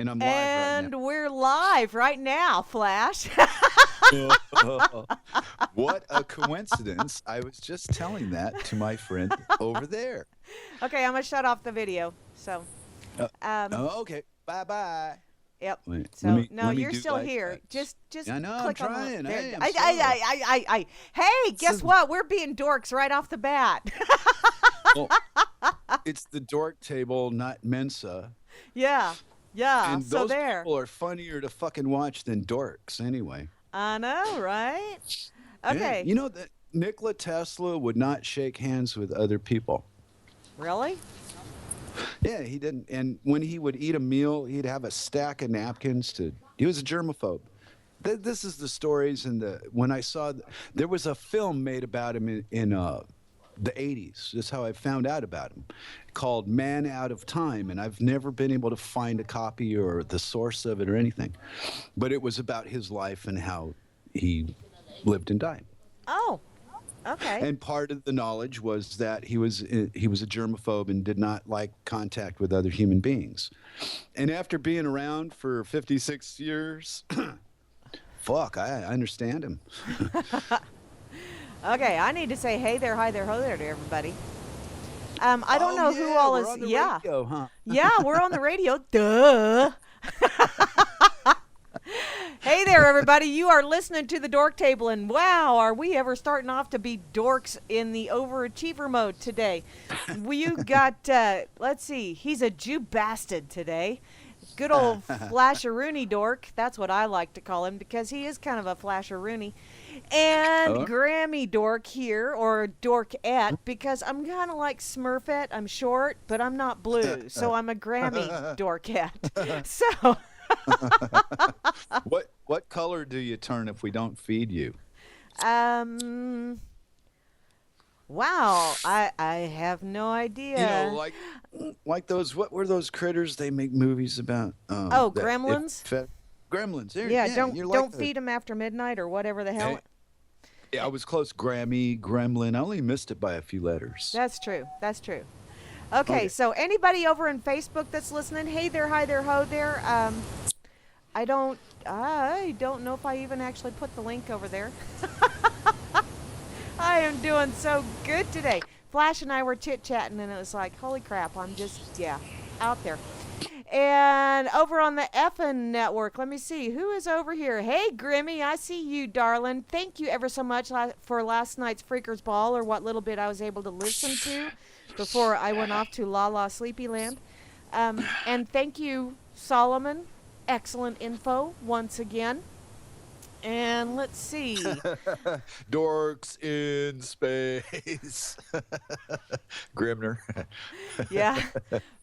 And I'm live right And we're live right now, Flash. now. What a coincidence. I was just telling that to my friend over there. Okay, I'm going to shut off the video. So, Uh, um, okay. Bye-bye. yep. Wait, So, no, let me you're do still like here. that. Just I know, I'm click on the. trying. There, Hey, I'm slow. Hey, This guess is, what? We're being dorks right off the bat. well, it's the Dork Table, not Mensa. Yeah. Yeah. And So those there. people are funnier to fucking watch than dorks anyway. I know, right? Yeah. Okay. You know that Nikola Tesla would not shake hands with other people. Really? Yeah, he didn't. And when he would eat a meal, he'd have a stack of napkins to. He was a germaphobe. This is the stories and when I saw there was a film made about him in the 80s. That's how I found out about him, called Man Out of Time, and I've never been able to find a copy or the source of it or anything. But it was about his life and how he lived and died. Oh, okay. And part of the knowledge was that he was a germaphobe and did not like contact with other human beings. And after being around for 56 years, fuck, I understand him. Okay, I need to say hey there, hi there, ho there to everybody. I don't know who yeah, all we're is. on the Yeah. radio, huh? Yeah, we're on the radio. Duh. Hey there, everybody. You are listening to the Dork Table, and wow, are we ever starting off to be dorks in the overachiever mode today. You got, let's see, he's a Jew bastard today. Good old Flasheroony dork. That's what I like to call him because he is kind of a Flasheroony. And Oh. Grammy dork here, or dorkette, because I'm kind of like Smurfette. I'm short, but I'm not blue, so I'm a Grammy dorkette. So... What color do you turn if we don't feed you? Um. Wow, I have no idea. You know, like those, what were those critters they make movies about? Oh, gremlins. Gremlins. There, Yeah, you're like don't feed them after midnight or whatever the hell. Hey, yeah, I was close. Grammy, Gremlin. I only missed it by a few letters. That's true. That's true. Okay, so anybody over in Facebook that's listening, hey there, hi there, ho there. I don't know if I even actually put the link over there. I am doing so good today. Flash and I were chit-chatting, and it was like, holy crap, I'm just, out there. And over on the effin' network, let me see, who is over here? Hey, Grimmy, I see you, darling. Thank you ever so much for last night's Freakers Ball, or what little bit I was able to listen to before I went off to La La Sleepyland. And thank you, Solomon. Excellent info once again. And let's see. Dorks in space. Grimner. Yeah,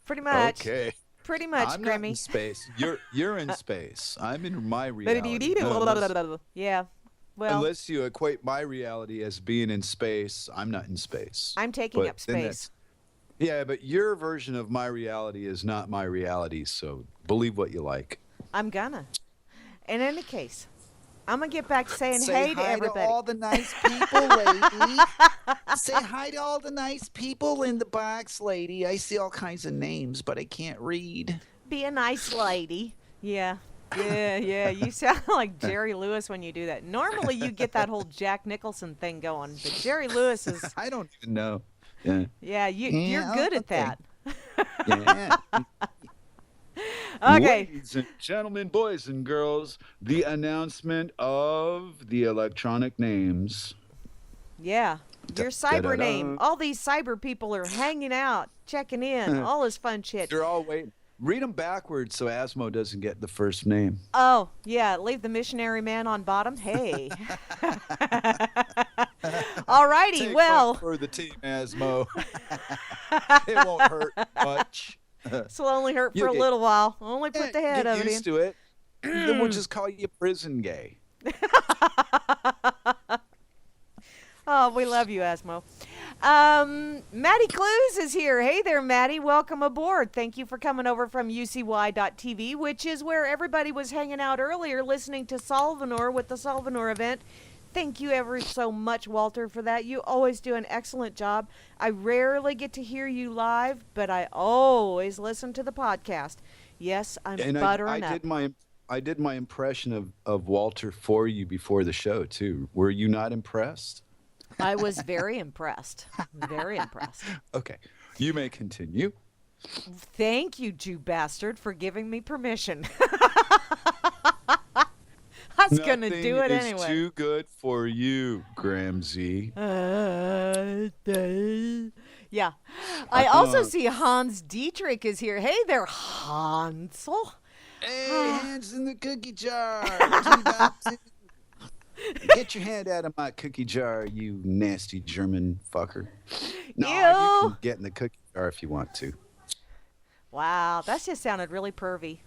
pretty much. Okay. Pretty much, I'm not in Grimmy. space. You're in space. I'm in my reality. Yeah. Well, Unless you equate my reality as being in space, I'm not in space. I'm taking But up then space. Yeah, but your version of my reality is not my reality, so believe what you like. I'm gonna. In any case, I'm gonna get back to saying Say hey hi to everybody. all the nice people, lady. Say hi to all the nice people in the box, lady. I see all kinds of names, but I can't read. Be a nice lady. Yeah. Yeah. You sound like Jerry Lewis when you do that. Normally, you get that whole Jack Nicholson thing going, but Jerry Lewis is. I don't even know. Yeah. Yeah, you're good at okay. that. Yeah. Okay. Ladies and gentlemen, boys and girls, the announcement of the electronic names. Yeah. Your cyber Da-da-da. name. All these cyber people are hanging out, checking in, all this fun shit. They're all waiting. Read them backwards so Asmo doesn't get the first name. Oh, yeah, leave the missionary man on bottom. Hey. Alrighty, Take well. one for the team, Asmo. It won't hurt much. This will only hurt for You'll a get- little while. Only put the head Get of it in. used to it. Then we'll just call you prison gay. Oh, we love you, Asmo. Maddie Clues is here. Hey there, Maddie. Welcome aboard. Thank you for coming over from UCY.tv, which is where everybody was hanging out earlier listening to Solvanor with the Solvanor event Thank you ever so much, Walter, for that. You always do an excellent job. I rarely get to hear you live, but I always listen to the podcast. Yes, I'm And I buttering up. did my impression of Walter for you before the show too. Were you not impressed? I was very impressed. Very impressed. Okay, you may continue. Thank you, Jew bastard, for giving me permission. I was going to Nothing do it is anyway. too good for you, Gramsy. Yeah. I also see Hans Dietrich is here. Hey there, Hansel. Hey, hands in the cookie jar. What you got to? Get your hand out of my cookie jar, you nasty German fucker. No, you Ew. can get in the cookie jar if you want to. Wow, that just sounded really pervy.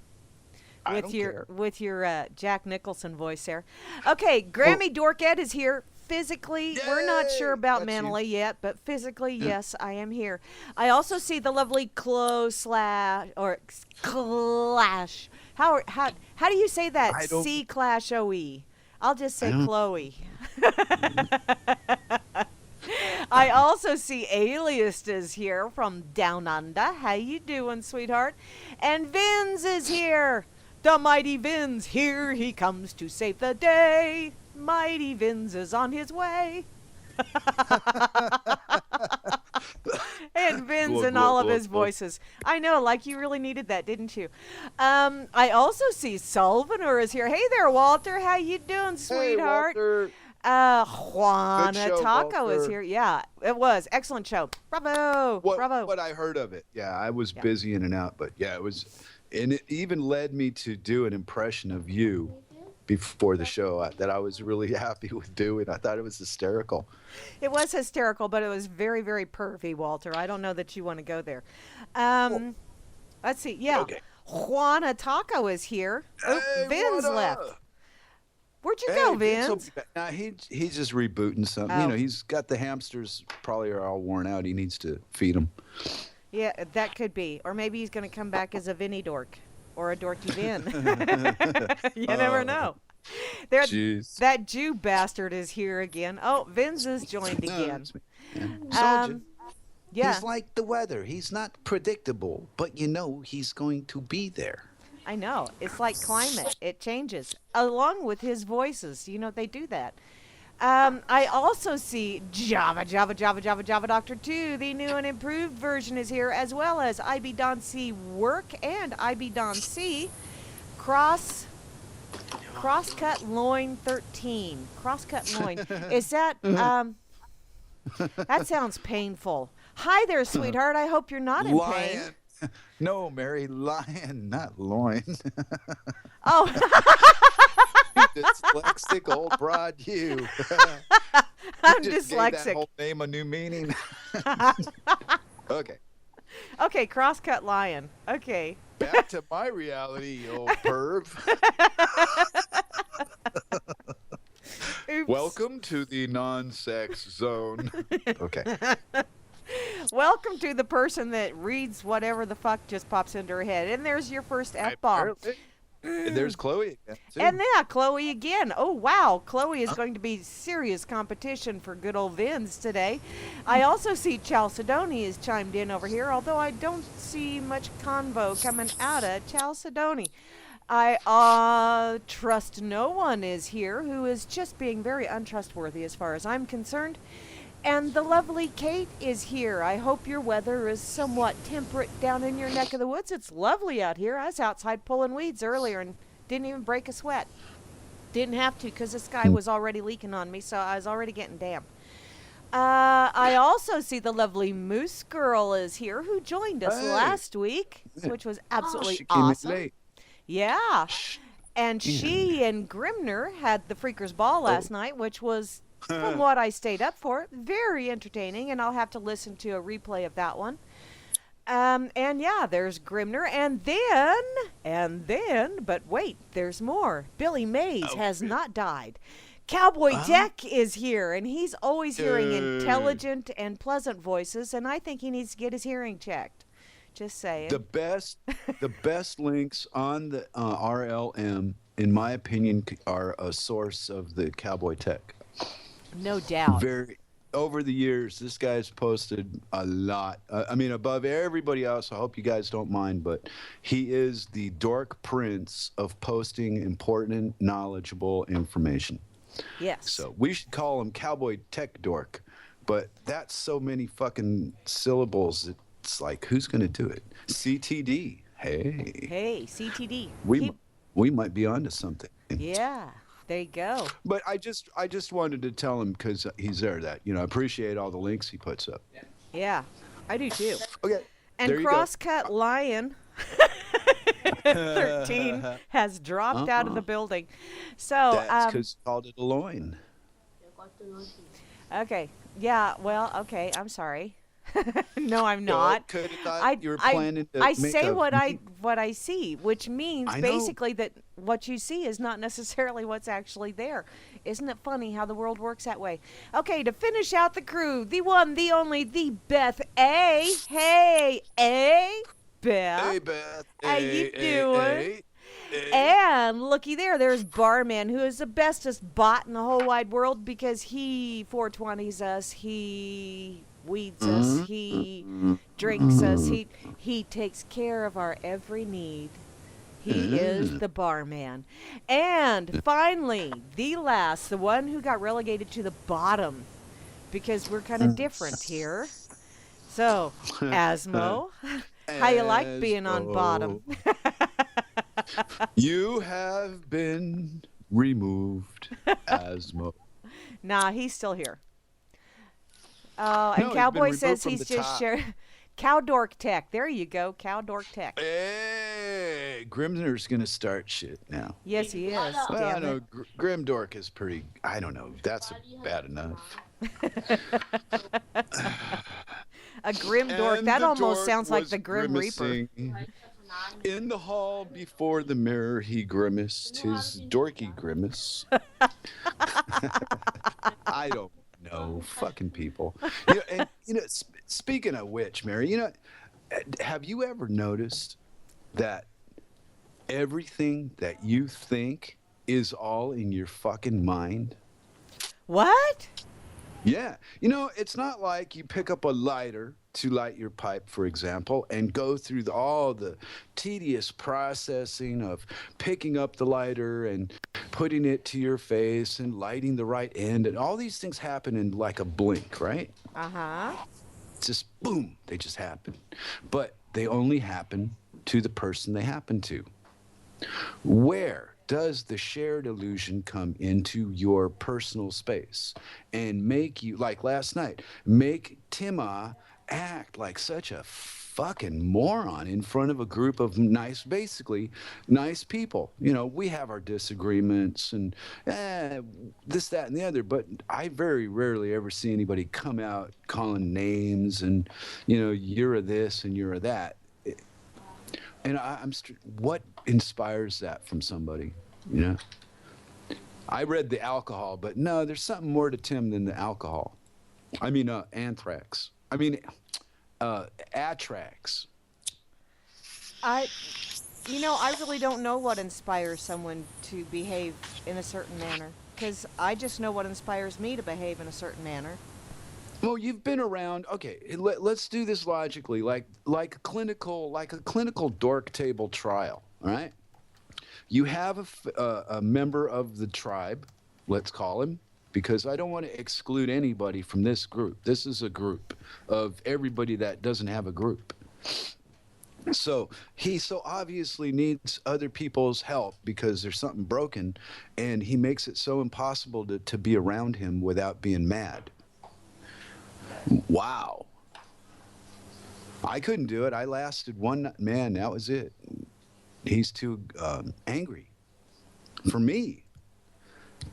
I With don't your care. with your Jack Nicholson voice there. Okay, Grammy Dorkette is here. Physically, we're not sure Yay! about Got you. mentally yet, but physically, yes, I am here. I also see the lovely Clash. How do you say that? I don't- C Clash OE. I'll just say I don't- Chloe. I also see Alias is here from Down Under. How you doing, sweetheart? And Vins is here. The mighty Vins, here he comes to save the day. Mighty Vins is on his way. And Vins Look, in all look, of his look, look. voices. I know, like you really needed that, didn't you? I also see Sulvanur is here. Hey there, Walter. How you doing, sweetheart? Hey, Walter. Juana Good show, Taco is Walter. here. Yeah, it was. Excellent show. Bravo. Bravo. What I heard of it. Yeah, I was Yeah. busy in and out, but yeah, it was, and it even led me to do an impression of you before the show that I was really happy with doing. I thought it was hysterical. It was hysterical, but it was very, very pervy, Walter. I don't know that you want to go there. Let's see. Yeah. Okay. Juana Taco is here. Oh, Hey, Vin's what left. up? Where'd you Hey, go, Vince will Vince? be back. Nah, he's just rebooting something. Oh. You know, he's got the hamsters probably are all worn out. He needs to feed them. Yeah, that could be. Or maybe he's going to come back as a Vinny dork or a dorky Vin. You never know. There, Jeez. that Jew bastard is here again. Oh, Vin's is joined again. Yeah. Told you. Yeah, He's like the weather. He's not predictable, but you know he's going to be there. I know. It's like climate. It changes along with his voices. You know, they do that. I also see Java Doctor 2. The new and improved version is here, as well as IB Don C Work and IB Don C Crosscut Loin 13. Crosscut Loin. Is that that sounds painful. Hi there, sweetheart. I hope you're not in pain. Lion. No, Mary, lion, not loin. Oh, You dyslexic old broad, you. I'm Just gave that dyslexic. whole name a new meaning. Okay, Okay, crosscut lion. Okay. back to my reality, you old perv. Oops. Welcome to the non-sex zone. Okay. Welcome to the person that reads whatever the fuck just pops into her head. And there's your first F-bomb. And there's Chloe again, too. And yeah, Chloe again. Oh, wow. Chloe is going to be serious competition for good old Vins today. I also see Chalcedony is chimed in over here, although I don't see much convo coming out of Chalcedony. I trust no one is here, who is just being very untrustworthy as far as I'm concerned. And the lovely Kate is here. I hope your weather is somewhat temperate down in your neck of the woods. It's lovely out here. I was outside pulling weeds earlier and didn't even break a sweat. Didn't have to because the sky was already leaking on me, so I was already getting damp. I also see the lovely Moose Girl is here, who joined us Hey. last week, which was absolutely She came in awesome. late. Yeah. And she and Grimner had the Freakers Ball last night, which was, from what I stayed up for, very entertaining, and I'll have to listen to a replay of that one. And yeah, there's Grimner, and then, but wait, there's more. Billy Mays has not died. Cowboy Deck is here, and he's always hearing intelligent and pleasant voices, and I think he needs to get his hearing checked. Just saying. The best links on the RLM, in my opinion, are a source of the Cowboy Tech. No doubt. Very over the years, this guy's posted a lot. I mean, above everybody else. I hope you guys don't mind, but he is the dork prince of posting important, knowledgeable information. Yes. So we should call him Cowboy Tech Dork, but that's so many fucking syllables. It's like, who's going to do it? CTD. Hey, Hey, CTD. we Keep. we might be onto something. Yeah. There you go. But I just wanted to tell him because he's there that I appreciate all the links he puts up. Yeah. I do too. Okay, And there you go. Crosscut Lion 13 has dropped out of the building. So, That's because called it a loin. okay. Yeah, well, okay. I'm sorry. No, I'm Well, not. could have thought I, you were I, planning to I make say a what I see, which means I know. basically that what you see is not necessarily what's actually there. Isn't it funny how the world works that way? Okay, to finish out the crew, the one, the only, the Beth A. Hey, A. Beth. Hey, Beth. How you doing? Hey. And looky there, there's Barman, who is the bestest bot in the whole wide world because he 420s us, he weeds us, he drinks us, he takes care of our every need. He is the barman. And finally, the last, the one who got relegated to the bottom because we're kind of different here. So, Asmo, how you like being on bottom? You have been removed, Asmo. Nah, he's still here. Oh, and No, he's been Cowboy removed says from he's the just top. sharing. Cow Dork Tech. There you go, Cow Dork Tech. Hey, Grimner's gonna start shit now. Yes, he is. Well, I Damn know it. Grimdork is pretty. I don't know. That's bad enough. A grim dork. And That the almost dork sounds like was the Grim Reaper. grimacing. In the hall before the mirror, he grimaced his dorky grimace. I don't know, fucking people. Speaking of which, Mary, have you ever noticed that everything that you think is all in your fucking mind? What? Yeah. It's not like you pick up a lighter to light your pipe, for example, and go through all the tedious processing of picking up the lighter and putting it to your face and lighting the right end. And all these things happen in like a blink, right? Uh-huh. Just boom, they just happen. But they only happen to the person they happen to. Where does the shared illusion come into your personal space and make you, like last night, make Tima act like such a fucking moron in front of a group of basically nice people? We have our disagreements and this, that, and the other, but I very rarely ever see anybody come out calling names and, you're a this and you're a that. And what inspires that from somebody? I read the alcohol, but no, there's something more to Tim than the alcohol. I mean, anthrax. I mean, atrax. I really don't know what inspires someone to behave in a certain manner. Because I just know what inspires me to behave in a certain manner. Well, you've been around. Okay, let's do this logically, like a clinical dork table trial. All right. You have a member of the tribe, let's call him, because I don't want to exclude anybody from this group. This is a group of everybody that doesn't have a group. So he so obviously needs other people's help because there's something broken, and he makes it so impossible to be around him without being mad. Wow. I couldn't do it. I lasted one man. That was it. He's too angry for me.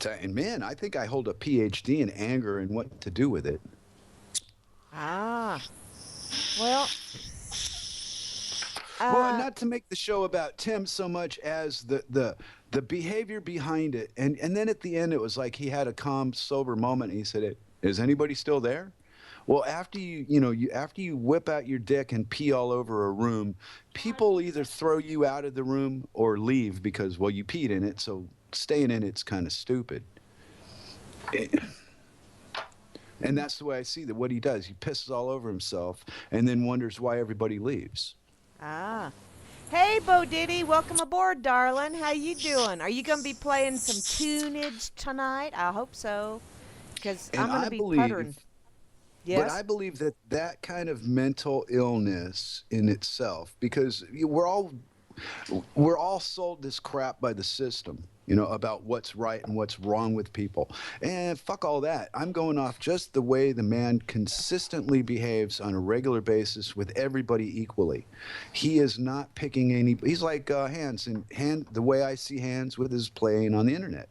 And man, I think I hold a PhD in anger and what to do with it. Ah. Well. Well, not to make the show about Tim so much as the behavior behind it. And then at the end, it was like he had a calm, sober moment. And he said, "Is anybody still there?" Well, after after you whip out your dick and pee all over a room, people either throw you out of the room or leave because, well, you peed in it, so staying in it's kind of stupid. And that's the way I see that. What he does, he pisses all over himself and then wonders why everybody leaves. Ah. Hey, Bo Diddy, welcome aboard, darling. How you doing? Are you going to be playing some tunage tonight? I hope so, because And I'm going to I be puttering. believe, but I Yes? believe that that kind of mental illness in itself, because we're all sold this crap by the system, about what's right and what's wrong with people. And fuck all that. I'm going off just the way the man consistently behaves on a regular basis with everybody equally. He is not picking any. He's like Hans, and the way I see Hans with his playing on the internet.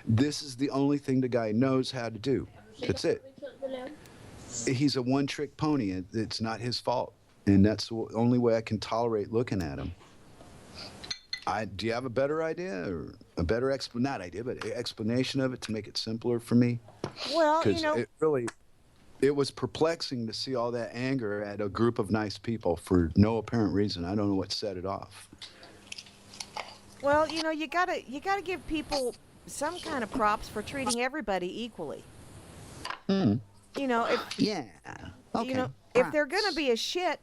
This is the only thing the guy knows how to do. That's it. He's a one-trick pony. It's not his fault, and that's the only way I can tolerate looking at him. Do you have a better idea or a better not idea, but explanation of it to make it simpler for me? Well, Because it was perplexing to see all that anger at a group of nice people for no apparent reason. I don't know what set it off. well, you gotta give people some kind of props for treating everybody equally. Hmm. You know, if Yeah. you Okay. know, if they're gonna be a shit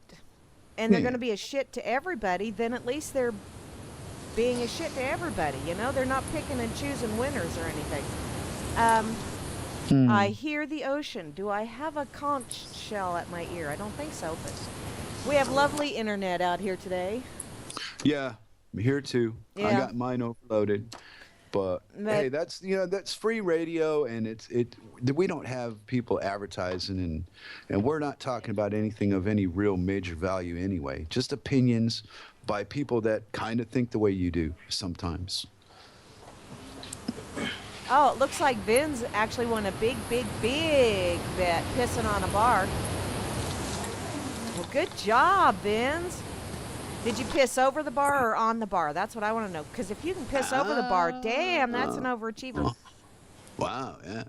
and they're Yeah. gonna be a shit to everybody, then at least they're being a shit to everybody. They're not picking and choosing winners or anything. Um, I hear the ocean. Do I have a conch shell at my ear? I don't think so, but we have lovely internet out here today. Yeah. Here too. I Yeah. got mine overloaded. But But hey, that's free radio, and we don't have people advertising, and we're not talking about anything of any real major value anyway. Just opinions by people that kind of think the way you do sometimes. oh, it looks like Vin's actually won a big, big, big bet pissing on a bar. Well, good job, Vin's. Did you piss over the bar or on the bar? That's what I want to know. Because if you can piss over the bar, damn, that's an overachiever. Wow, yeah.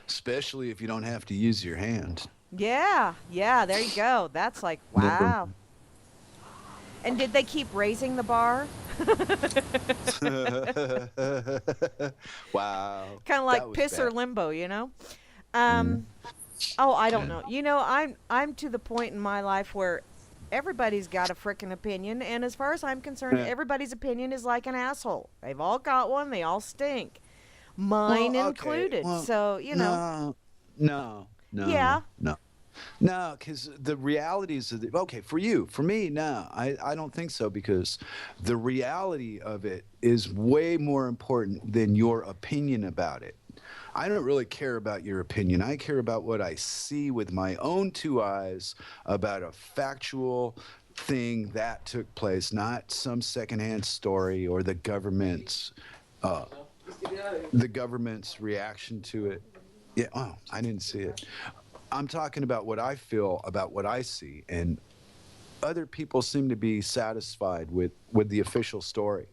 Especially if you don't have to use your hand. Yeah, there you go. That's like, wow. And did they keep raising the bar? Wow. Kind of like That was piss or bad. limbo, Um, oh, I don't Yeah. know. I'm to the point in my life where everybody's got a frickin' opinion, and as far as I'm concerned, Yeah. everybody's opinion is like an asshole. They've all got one. They all stink, mine Well, okay. included. Well, So no, Yeah. no. No, because the realities of okay, for me, no, I don't think so, because the reality of it is way more important than your opinion about it. I don't really care about your opinion. I care about what I see with my own two eyes about a factual thing that took place, not some secondhand story or uh, the government's reaction to it. Yeah, oh, I didn't see it. I'm talking about what I feel about what I see, and other people seem to be satisfied with the official story.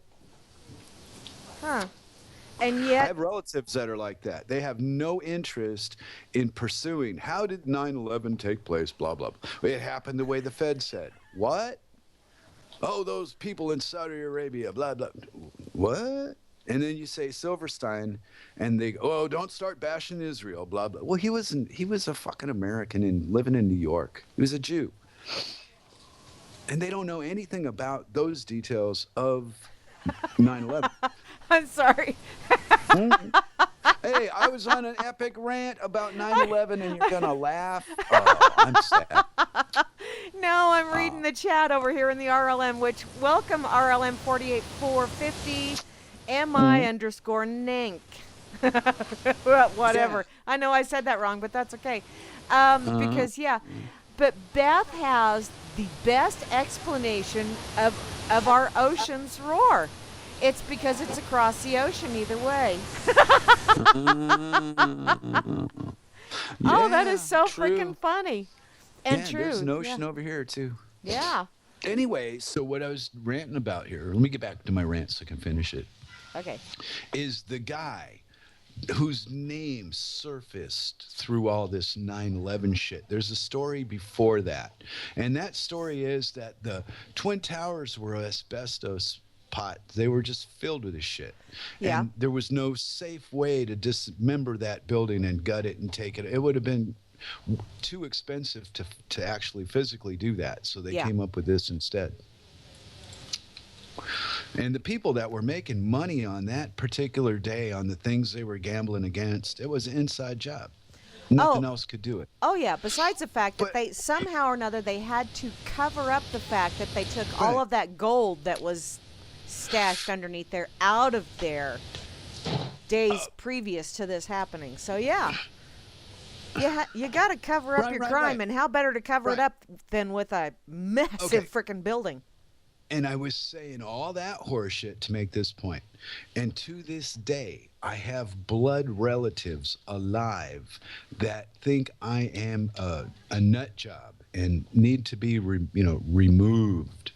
Huh. And I yet, have relatives that are like that. They have no interest in pursuing how did 9/11 take place, blah, blah, blah. It happened the way the Fed said. What? Oh, those people in Saudi Arabia, blah, blah. What? And then you say Silverstein, and they go, oh, don't start bashing Israel, blah, blah. Well, he was a fucking American and living in New York. He was a Jew. And they don't know anything about those details of 9/11. I'm sorry. Hey, I was on an epic rant about 9/11, and you're going to laugh? Oh, I'm sad. No, I'm reading the chat over here in the RLM, which welcome RLM 48450 MI underscore Nank. Whatever. Yeah. I know I said that wrong, but that's okay. Because, but Beth has the best explanation of our ocean's roar. It's because it's across the ocean either way. Oh, that is so true. freaking funny. And Yeah, true. there's an ocean over here, too. Yeah. Anyway, so what I was ranting about here, let me get back to my rant so I can finish it, Okay. is the guy whose name surfaced through all this 9/11 shit. There's a story before that. And that story is that the Twin Towers were asbestos pot. They were just filled with this shit. Yeah. And there was no safe way to dismember that building and gut it and take it. It would have been too expensive to actually physically do that. So they Yeah. came up with this instead. And the people that were making money on that particular day on the things they were gambling against, it was an inside job. Nothing Oh, else could do it. oh yeah. Besides the fact that But they somehow or another they had to cover up the fact that they took all right. of that gold that was stashed underneath there out of there days previous to this happening. So yeah, you got to cover up Right, your right, crime, right. and how better to cover it Right. up than with a massive Okay. freaking building? And I was saying all that horseshit to make this point. And to this day, I have blood relatives alive that think I am a nut job and need to be, removed.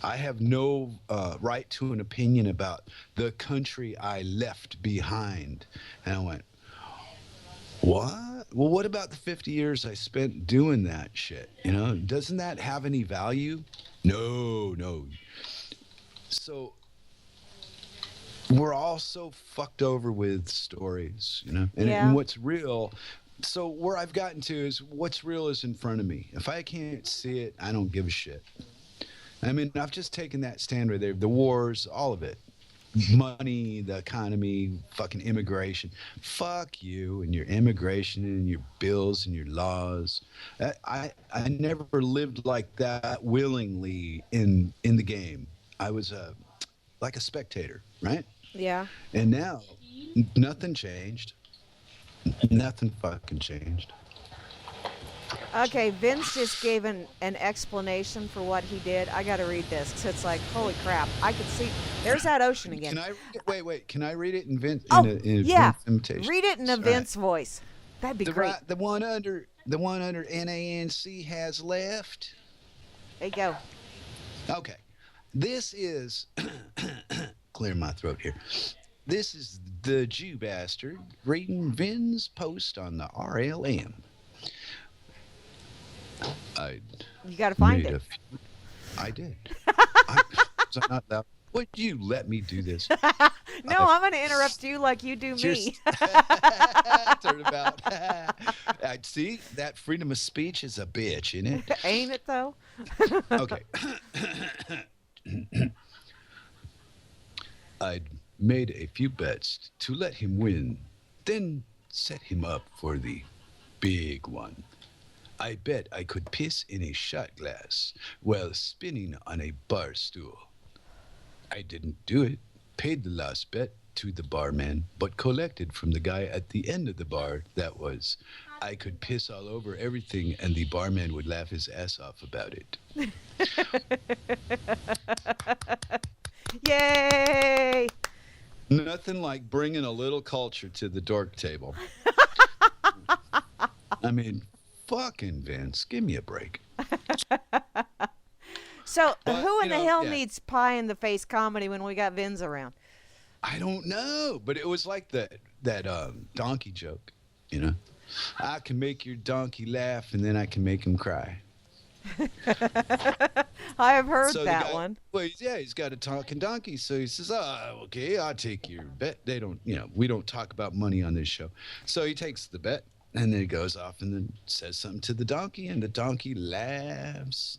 I have no right to an opinion about the country I left behind. And I went, what? Well, what about the 50 years I spent doing that shit? Doesn't that have any value? No, no. So we're all so fucked over with stories. And, Yeah. and what's real. So where I've gotten to is what's real is in front of me. If I can't see it, I don't give a shit. I mean, I've just taken that stand right there. The wars, all of it. Money, the economy, fucking immigration. Fuck you and your immigration and your bills and your laws. I never lived like that willingly in the game. I was like a spectator, right? Yeah. And now nothing changed. Nothing fucking changed. Okay, Vince just gave an explanation for what he did. I got to read this because it's like, holy crap! I could see. There's that ocean again. Can I read it? Wait. Can I read it in Vince? Oh, in a yeah. Vince imitation? Read it in a All right. Vince voice. That'd be great. The one under NANC has left. There you go. Okay. This is clear my throat here. This is the Jew bastard reading Vin's post on the RLM. I You got to find made it. I did. Was I not that? Would you let me do this? No, I'm going to interrupt you like you do me. Turnabout. See, that freedom of speech is a bitch, isn't it? Ain't it though? Okay. I'd made a few bets to let him win, then set him up for the big one. I bet I could piss in a shot glass while spinning on a bar stool. I didn't do it, paid the last bet to the barman, but collected from the guy at the end of the bar that was, I could piss all over everything and the barman would laugh his ass off about it. Yay! Nothing like bringing a little culture to the dork table. I mean, fucking Vince, give me a break. So, But, who in the hell yeah. needs pie in the face comedy when we got Vince around? I don't know, but it was like that donkey joke, I can make your donkey laugh and then I can make him cry. I have heard So the that guy- one. Well, he's got a talking donkey, so he says, okay, I'll take your bet. They don't, we don't talk about money on this show. So he takes the bet, and then he goes off and then says something to the donkey, and the donkey laughs.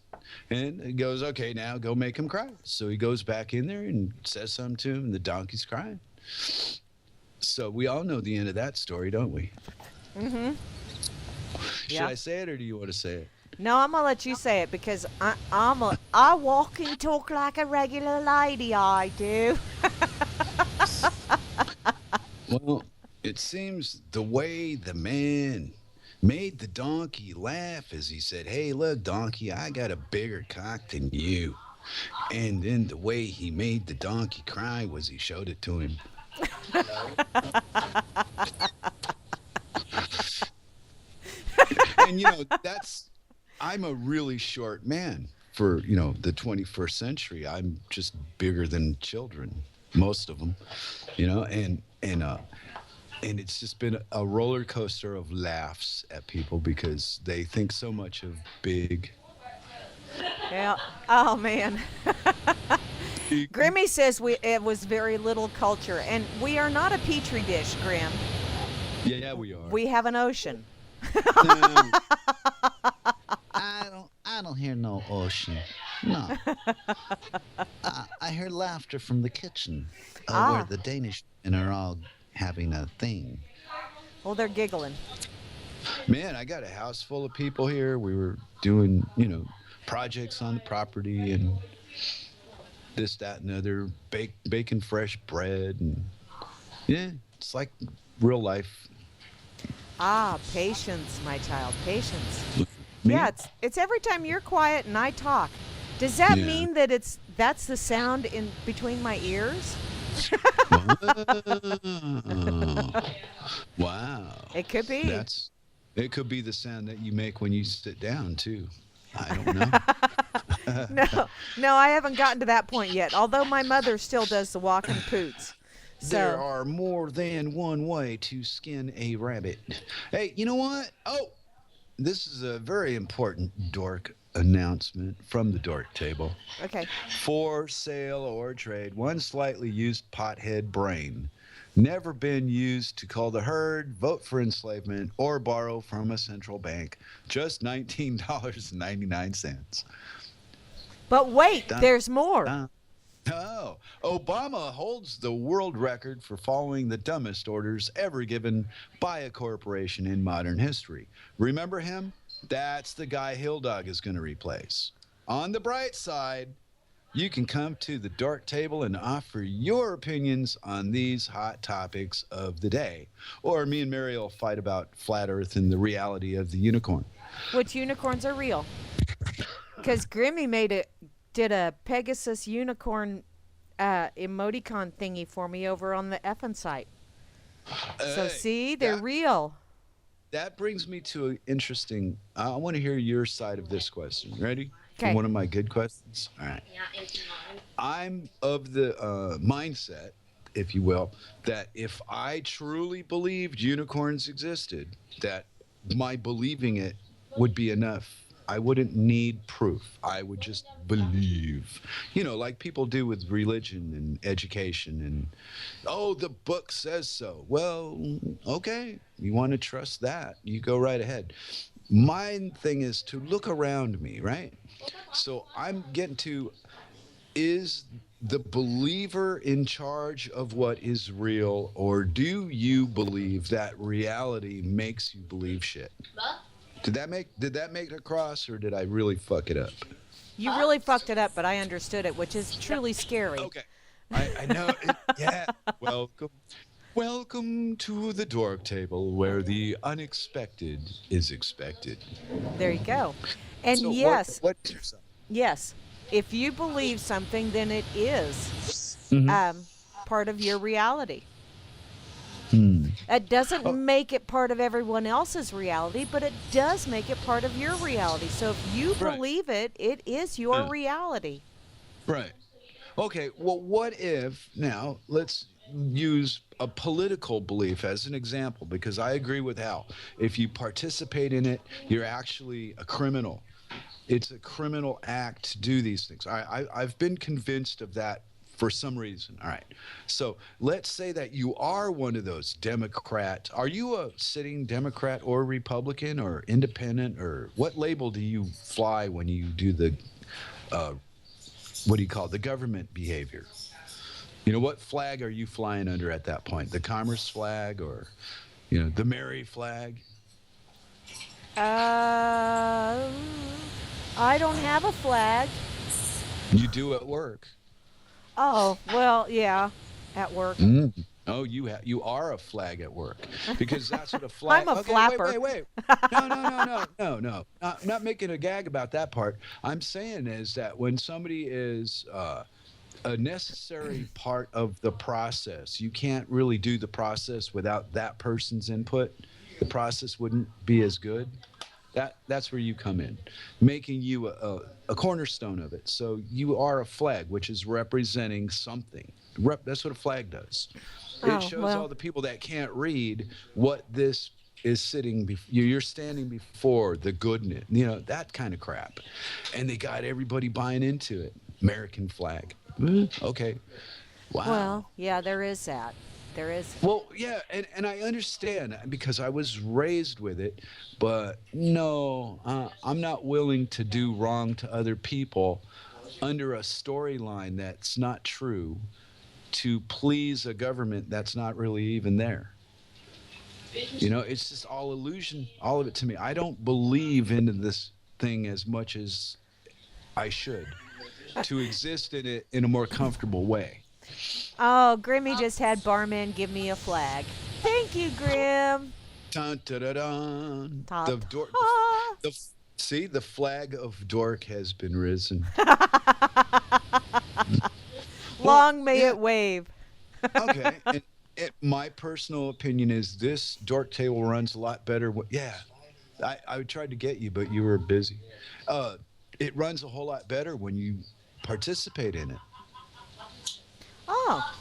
And he goes, okay, now go make him cry. So he goes back in there and says something to him, and the donkey's crying. So we all know the end of that story, don't we? Mm-hmm. Should Yeah. I say it, or do you want to say it? No, I'm gonna let you say it because I walk and talk like a regular lady. I do. Well, it seems the way the man made the donkey laugh as he said, hey, look, donkey, I got a bigger cock than you. And then the way he made the donkey cry was he showed it to him. And, I'm a really short man for, the 21st century. I'm just bigger than children, most of them, and it's just been a roller coaster of laughs at people because they think so much of big. Yeah. Oh man. Grimmy says it was very little culture, and we are not a petri dish, Grim. Yeah, we are. We have an ocean. No, I don't hear no ocean. No. I hear laughter from the kitchen, where Ah, the Danish men are all having a thing. well, they're giggling. man, I got a house full of people here. We were doing, projects on the property and this, that, and other, baking fresh bread, and yeah, it's like real life. Ah, patience, my child, patience. Yeah, Me? it's every time you're quiet and I talk. Does that Yeah. mean that that's the sound in between my ears? Wow. Wow. It could be. That's it could be the sound that you make when you sit down too. I don't know. No, no, I haven't gotten to that point yet. Although my mother still does the walking poots. There So, are more than one way to skin a rabbit. Hey, you know what? Oh, this is a very important dork announcement from the Dork Table. okay. For sale or trade, one slightly used pothead brain. Never been used to cull the herd, vote for enslavement, or borrow from a central bank. Just $19.99. But wait, Dun, there's more. dun. Oh, Obama holds the world record for following the dumbest orders ever given by a corporation in modern history. Remember him? That's the guy Hill Dog is going to replace. On the bright side, you can come to the Dork Table and offer your opinions on these hot topics of the day. Or me and Mary will fight about flat Earth and the reality of the unicorn. Which unicorns are real? Because Grimmy did a Pegasus unicorn emoticon thingy for me over on the effin site. So Hey, see, they're that, real. that brings me to an interesting. I want to hear your side of this question. Ready? For 'Kay. one of my good questions. All right. I'm of the mindset, if you will, that if I truly believed unicorns existed, that my believing it would be enough. I wouldn't need proof. I would just believe. Like people do with religion and education and, oh, the book says so. Well, okay. You want to trust that. You go right ahead. My thing is to look around me, right? So I'm getting to, is the believer in charge of what is real, or do you believe that reality makes you believe shit? Did that make it across, or did I really fuck it up? You really fucked it up, but I understood it, which is truly scary. Okay. I know it, yeah. Welcome to the Dork Table, where the unexpected is expected. There you go. And So yes, what's your side? yes, if you believe something, then it is Mhm. part of your reality. Hmm. It doesn't Oh, make it part of everyone else's reality, but it does make it part of your reality. So if you right. believe it, it is your Uh, reality. right. Okay, well, what if now let's use a political belief as an example, because I agree with Hal. If you participate in it, you're actually a criminal. It's a criminal act to do these things. I've been convinced of that for some reason. All right. So let's say that you are one of those Democrats. Are you a sitting Democrat or Republican or independent, or what label do you fly when you do the uh, what do you call it, the government behavior? What flag are you flying under at that point? The commerce flag, or, the Mary flag? Uh, I don't have a flag. You do at work. Oh, well, yeah, at work. Mm. Oh, you are a flag at work, because that's what a flag. I'm a Okay, flapper. wait. No. Not making a gag about that part. I'm saying is that when somebody is a necessary part of the process, you can't really do the process without that person's input. The process wouldn't be as good. That's where you come in, making you a cornerstone of it. So you are a flag, which is representing something. That's what a flag does. It Oh, shows all well, the people that can't read what this is sitting you're standing before the goodness, that kind of crap. And they got everybody buying into it. American flag. Okay. Wow. well, yeah, there is that. There is. Well, yeah, and I understand because I was raised with it, but no, I'm not willing to do wrong to other people under a storyline that's not true to please a government that's not really even there. It's just all illusion, all of it to me. I don't believe into this thing as much as I should to exist in it in a more comfortable way. Oh, Grimmy just had barman give me a flag. Thank you, Grim. Dun, dun, dun, dun. Ta The door, ta. the, see, the flag of Dork has been risen. Well, Long may yeah, it wave. okay. And my personal opinion is this Dork Table runs a lot better. Yeah, I tried to get you, but you were busy. Uh, it runs a whole lot better when you participate in it. Oh,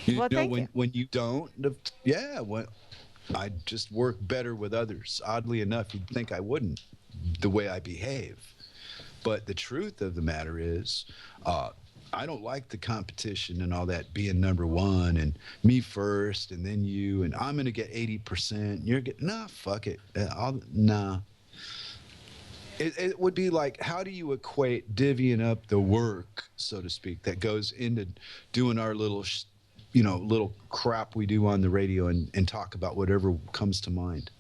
You well, know, thank you. when you don't, yeah, when I just work better with others. Oddly enough, you'd think I wouldn't, the way I behave. But the truth of the matter is, I don't like the competition and all that being number one and me first and then you and I'm gonna get 80%. You're getting nah, fuck it. Nah. It would be like, how do you equate divvying up the work, so to speak, that goes into doing our little, little crap we do on the radio and talk about whatever comes to mind.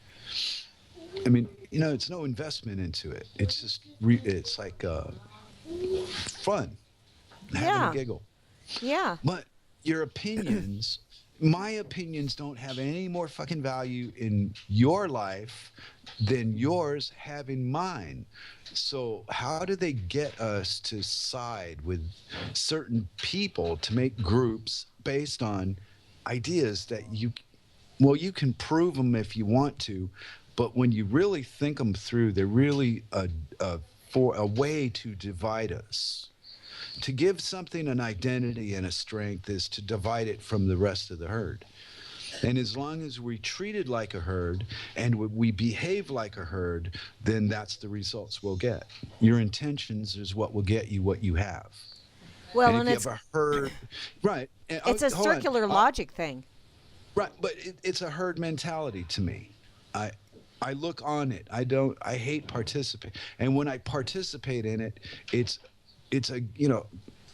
I mean, it's no investment into it. It's just, it's like fun, having a Yeah, giggle. yeah. But your opinions, my opinions don't have any more fucking value in your life than yours have in mine. So how do they get us to side with certain people to make groups based on ideas that you can prove them if you want to, but when you really think them through, they're really for a way to divide us. To give something an identity and a strength is to divide it from the rest of the herd. And as long as we treat it like a herd and we behave like a herd, then that's the results we'll get. Your intentions is what will get you what you have. Well, And and if you it's have a herd, right? And, it's a hold on. circular logic thing. Right, but it's a herd mentality to me. I look on it. I hate participate. And when I participate in it, it's a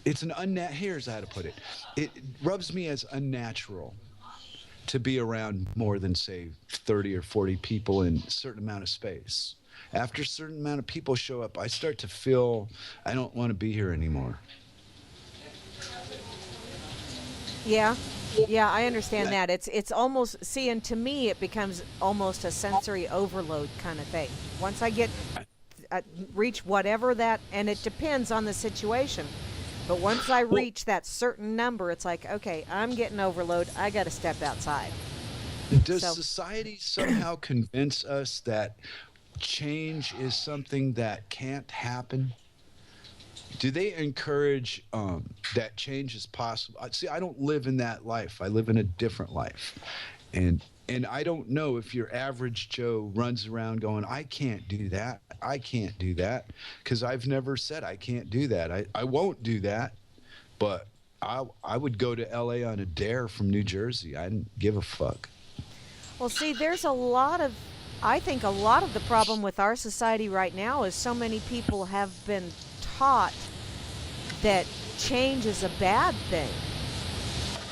it's an here's how to put it. It rubs me as unnatural to be around more than say 30 or 40 people in a certain amount of space. After a certain amount of people show up, I start to feel I don't want to be here anymore. Yeah. Yeah, I understand Yeah. that. It's almost see, and to me it becomes almost a sensory overload kind of thing. Once I get reach whatever that, and it depends on the situation. But once I Well, reach that certain number, it's like, okay, I'm getting overload. I got to step outside. does So, society somehow convince us that change is something that can't happen? Do they encourage that change is possible? See, I don't live in that life. I live in a different life, and I don't know if your average Joe runs around going, "I can't do that. I can't do that," because I've never said I can't do that. I won't do that, but I would go to L.A. on a dare from New Jersey. I didn't give a fuck. well, see, there's a lot of, I think a lot of the problem with our society right now is so many people have been taught that change is a bad thing.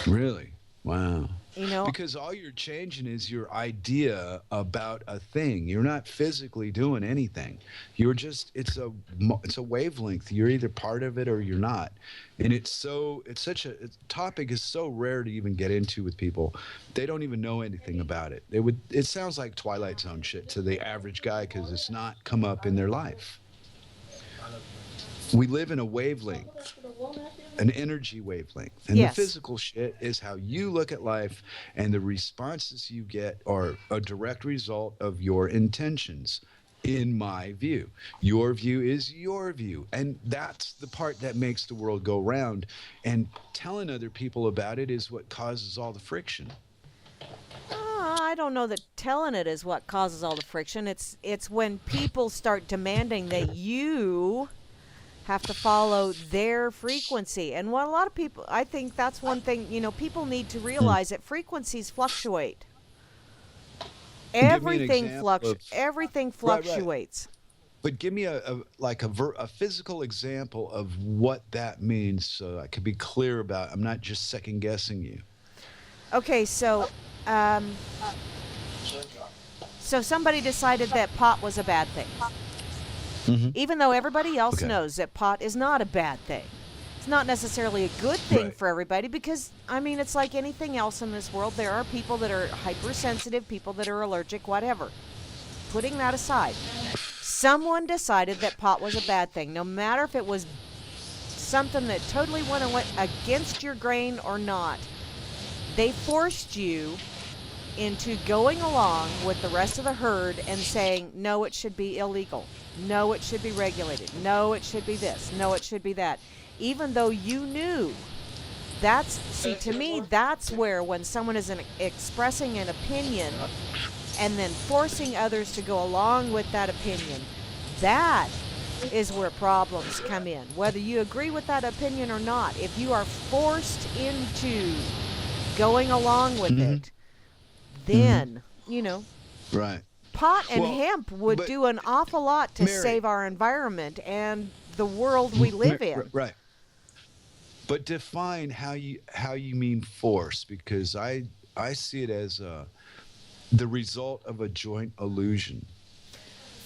Really? Wow. You know, Because all you're changing is your idea about a thing. You're not physically doing anything. You're just it's a wavelength. You're either part of it or you're not. And it's such a topic is so rare to even get into with people. They don't even know anything about it. It sounds like Twilight Zone shit to the average guy because it's not come up in their life. We live in a wavelength, an energy wavelength. And the yes. physical shit is how you look at life, and the responses you get are a direct result of your intentions, in my view. Your view is your view. And that's the part that makes the world go round. And telling other people about it is what causes all the friction. I don't know that telling it is what causes all the friction. It's when people start demanding that you have to follow their frequency. And what a lot of people, I think that's one thing, people need to realize that frequencies fluctuate. Give me an example of- Everything Right, right. fluctuates. But give me a physical example of what that means, so I could be clear about. I'm not just second guessing you. Okay, so somebody decided that pot was a bad thing. Even though everybody else Okay. knows that pot is not a bad thing. It's not necessarily a good thing Right. for everybody because, it's like anything else in this world. There are people that are hypersensitive, people that are allergic, whatever. Putting that aside, someone decided that pot was a bad thing, no matter if it was something that totally went against your grain or not. They forced you into going along with the rest of the herd and saying, no, it should be illegal. No, it should be regulated. No, it should be this. No, it should be that. Even though you knew. To me, that's where when someone is expressing an opinion and then forcing others to go along with that opinion, that is where problems come in. Whether you agree with that opinion or not, if you are forced into going along with it, then, Right. pot and Well, hemp would but- do an awful lot to Mary- save our environment and the world we live in. Right. But define how you mean force, because I see it as the result of a joint illusion.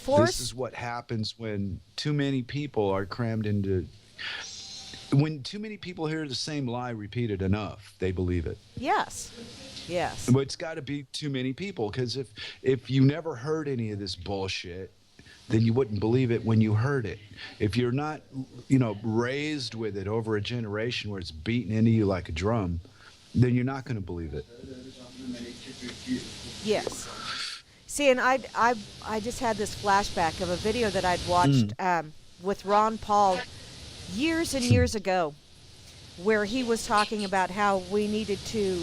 Force, This is what happens when too many people are crammed into. When too many people hear the same lie repeated enough, they believe it. yes. But it's got to be too many people, because if you never heard any of this bullshit, then you wouldn't believe it when you heard it. If you're not, raised with it over a generation where it's beaten into you like a drum, then you're not going to believe it. Yes. See, and I just had this flashback of a video that I'd watched with Ron Paul years and years ago, where he was talking about how we needed to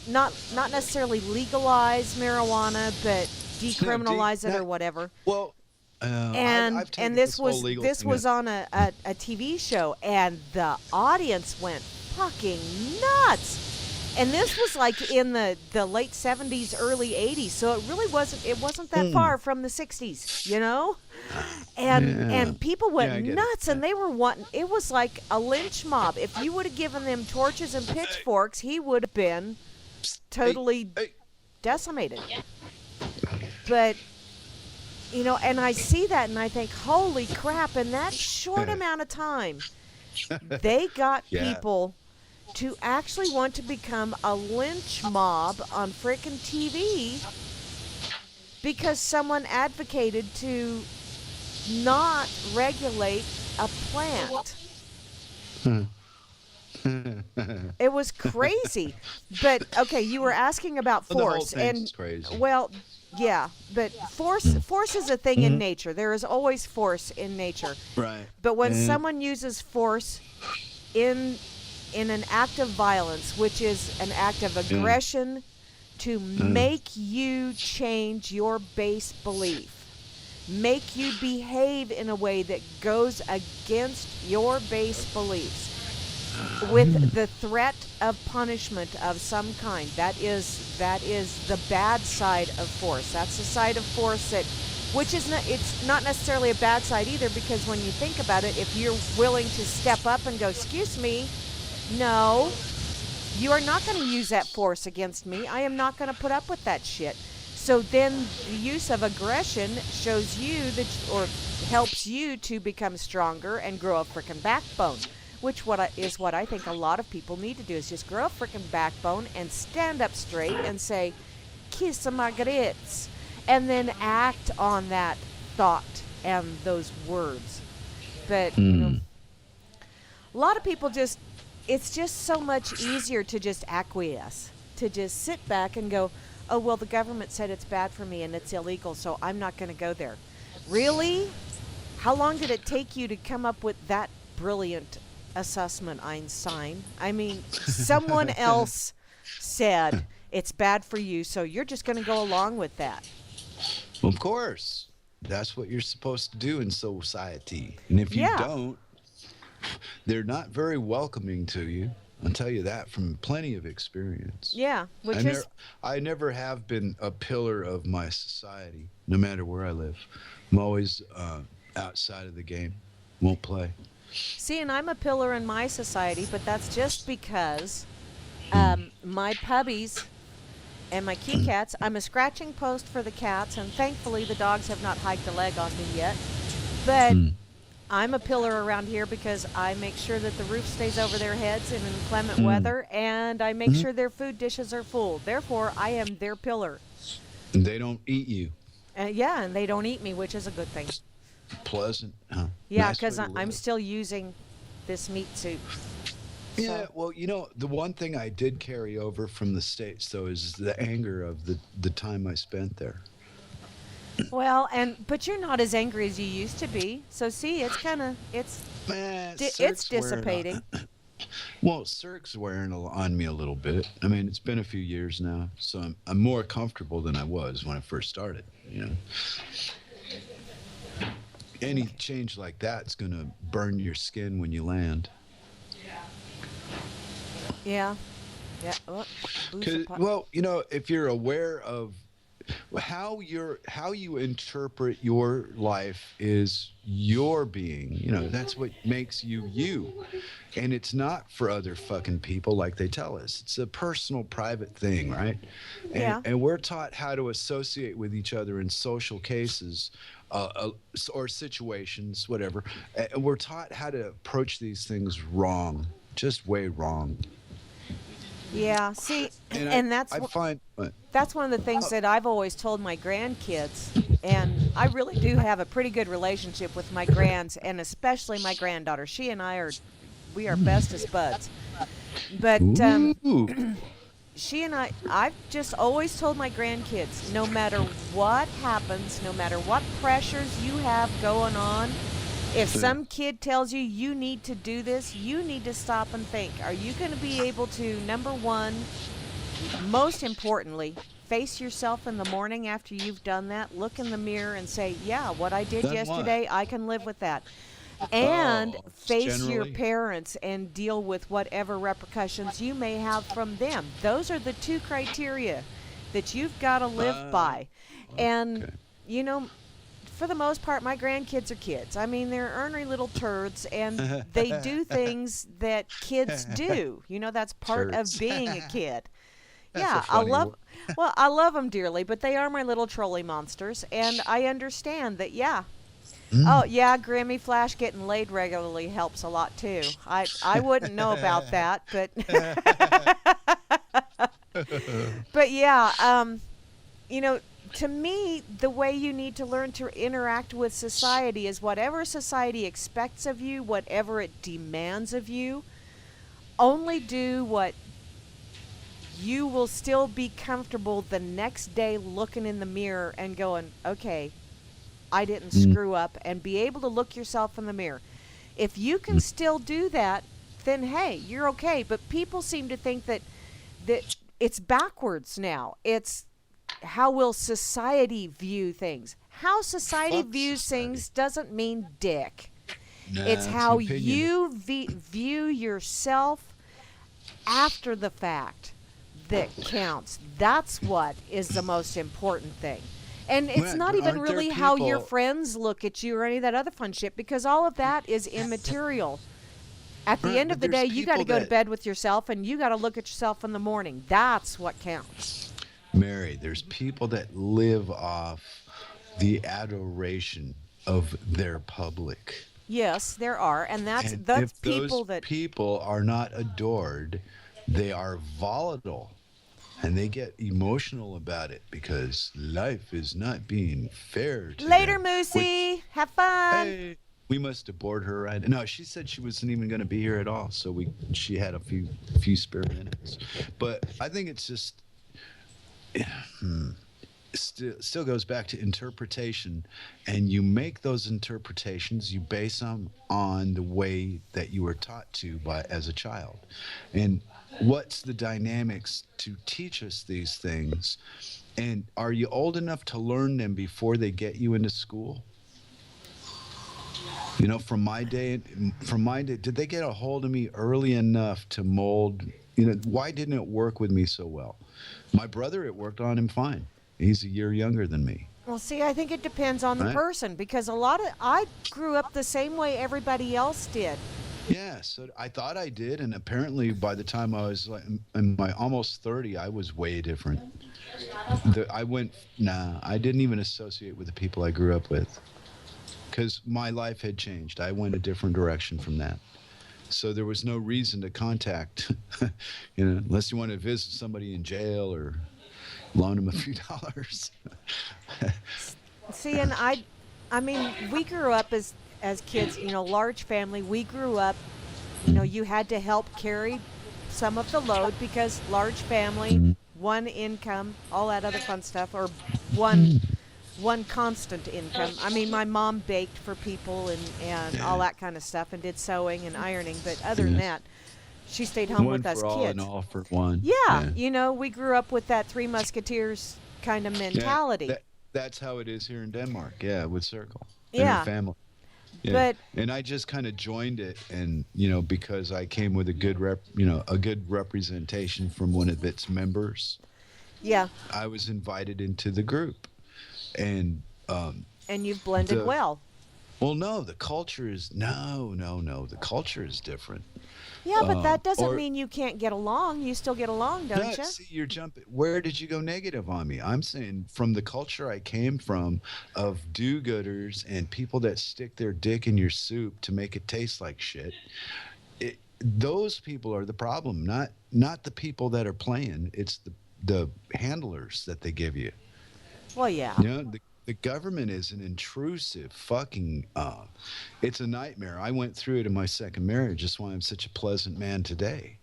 not necessarily legalize marijuana, but decriminalize it or whatever. Well, I've taken This whole was legal this thing was on a TV show, and the audience went fucking nuts. And this was like in the late 70s, early 80s, so it really wasn't that far from the 60s, And people went I get it. nuts, and they were wanting. It was like a lynch mob. If you would have given them torches and pitchforks, he would have been totally Hey. decimated. But and I see that, and I think, holy crap! In that short amount of time, they got Yeah. people to actually want to become a lynch mob on frickin' TV because someone advocated to not regulate a plant. It was crazy. But okay, you were asking about The whole force, thing's and crazy. well, yeah, but force is a thing in nature. There is always force in nature. Right. But when Yeah. someone uses force in an act of violence, which is an act of aggression to make you change your base belief, make you behave in a way that goes against your base beliefs with the threat of punishment of some kind, that is the bad side of force. That's the side of force which is not, it's not necessarily a bad side either, because when you think about it, if you're willing to step up and go, excuse me, no, you are not going to use that force against me. I am not going to put up with that shit. So then the use of aggression shows you or helps you to become stronger and grow a frickin' backbone, which is what I think a lot of people need to do, is just grow a frickin' backbone and stand up straight and say, kiss my grits, and then act on that thought and those words. But, a lot of people it's just so much easier to just acquiesce, to just sit back and go, oh, well, the government said it's bad for me and it's illegal, so I'm not going to go there. Really? How long did it take you to come up with that brilliant assessment, Einstein? I mean, someone else said it's bad for you, so you're just going to go along with that. Of course. That's what you're supposed to do in society. And if you Yeah. don't, they're not very welcoming to you. I'll tell you that from plenty of experience. Yeah, I which never, is I never have been a pillar of my society, no matter where I live. I'm always outside of the game. Won't play. see, and I'm a pillar in my society, but that's just because Mm, my puppies and my kitty cats, I'm a scratching post for the cats, and thankfully the dogs have not hiked a leg on me yet. But mm, I'm a pillar around here because I make sure that the roof stays over their heads in inclement mm, weather, and I make mhm. sure their food dishes are full. Therefore, I am their pillar. And they don't eat you. Yeah, and they don't eat me, which is a good thing. Pleasant, huh? Yeah, Nice way because to I'm live. still using this meat suit. Yeah, So, well, the one thing I did carry over from the States, though, is the anger of the time I spent there. well, and but you're not as angry as you used to be. So see, it's kind of it's Cirque's wearing dissipating. on. Well, Cirque's wearing on me a little bit. I mean, it's been a few years now, so I'm more comfortable than I was when I first started. Any Okay. change like that's gonna burn your skin when you land. Yeah. Yeah. Oh, booze 'Cause, upon- well, if you're aware of how you interpret your life is your being. That's what makes you you. And it's not for other fucking people like they tell us. It's a personal, private thing, right? And Yeah. and we're taught how to associate with each other in social cases, or situations, whatever. And we're taught how to approach these things wrong, just way wrong. Yeah. See, And and I find. that's one of the things that I've always told my grandkids, and I really do have a pretty good relationship with my grands, and especially my granddaughter. She and I we are best as buds. But Ooh. she and I've just always told my grandkids, no matter what happens, no matter what pressures you have going on, if some kid tells you you need to do this, you need to stop and think. Are you going to be able to, number one, most importantly, face yourself in the morning after you've done that, look in the mirror and say, yeah, what I did Done yesterday, what? I can live with that. And Oh, face your generally. parents and deal with whatever repercussions you may have from them. Those are the two criteria that you've got to live by. And, Okay. you know, for the most part, my grandkids are kids. I mean, they're ornery little turds, and they do things that kids do. That's part of Turds. being a kid. That's Yeah, a funny word. well, I love them dearly, but they are my little trolley monsters, and I understand that, yeah. Oh, yeah, Grimmy Flash getting laid regularly helps a lot, too. I wouldn't know about that, but... But, yeah, to me, the way you need to learn to interact with society is whatever society expects of you, whatever it demands of you, only do what you will still be comfortable the next day looking in the mirror and going, okay, I didn't screw up, and be able to look yourself in the mirror. If you can still do that, then hey, you're okay. But people seem to think that it's backwards now. It's how will society view things? How society Fuck views society. things doesn't mean dick. Nah, It's an how opinion. you view yourself after the fact that counts. That's what is the most important thing. And it's Right, not but even aren't there really how your people- friends look at you or any of that other fun shit, because all of that is immaterial. At the Right, end of but the day, there's you got to people go to that- bed with yourself, and you got to look at yourself in the morning. That's what counts. Mary, there's people that live off the adoration of their public. Yes, there are, and that's And that's if those people that people are not adored, they are volatile. And they get emotional about it because life is not being fair to later, them. Moosey. Have fun. Hey, we must have bored her right. No, she said she wasn't even going to be here at all. So she had a few spare minutes. But I think it's just still goes back to interpretation, and you make those interpretations, you base them on the way that you were taught to as a child. And what's the dynamics to teach us these things? And are you old enough to learn them before they get you into school? You know, from my day, did they get a hold of me early enough to mold? You know, why didn't it work with me so well? My brother, it worked on him fine. He's a year younger than me, Well, see, I think it depends on the right? person because I grew up the same way everybody else did. Yeah, so I thought I did, and apparently by the time I was like in my almost 30, I was way different. I didn't even associate with the people I grew up with because my life had changed. I went a different direction from that. So there was no reason to contact, unless you want to visit somebody in jail or loan them a few dollars. See, and I mean, we grew up as kids, large family. We grew up, you had to help carry some of the load because large family, one income, all that other fun stuff, or one one constant income. I mean, my mom baked for people and all Yeah, that kind of stuff and did sewing and ironing, but other than yeah. that, she stayed home One with us for all and kids. all for one. Yeah, Yeah. we grew up with that Three Musketeers kind of Yeah, mentality. that's how it is here in Denmark. Yeah, with Circle and her Yeah, family. Yeah, but and I just kind of joined it, and because I came with a good representation from one of its members, yeah, I was invited into the group, and and you've blended the well. well, no, the culture is no, the culture is different. Yeah, but that doesn't Or mean you can't get along. You still get along, no, don't you? see, you're jumping. Where did you go negative on me? I'm saying from the culture I came from of do-gooders and people that stick their dick in your soup to make it taste like shit. Those people are the problem, not the people that are playing. It's the handlers that they give you. Well, yeah. The government is an intrusive fucking. It's a nightmare. I went through it in my second marriage. That's why I'm such a pleasant man today.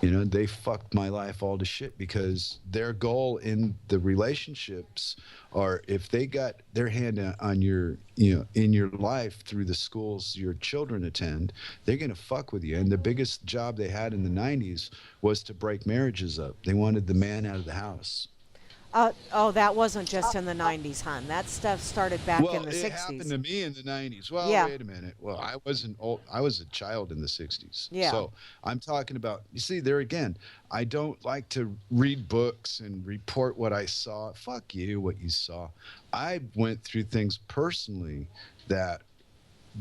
They fucked my life all to shit because their goal in the relationships are if they got their hand on in your life through the schools your children attend, they're going to fuck with you. And the biggest job they had in the 90s was to break marriages up. They wanted the man out of the house. Oh, that wasn't just in the 90s, hon. That stuff started back in Well, the it happened 60s. to me in the 90s. Well, Yeah, wait a minute. Well, I wasn't old. I was a child in the 60s. yeah. So I'm talking about, you see, there again, I don't like to read books and report what I saw. Fuck you, what you saw. I went through things personally that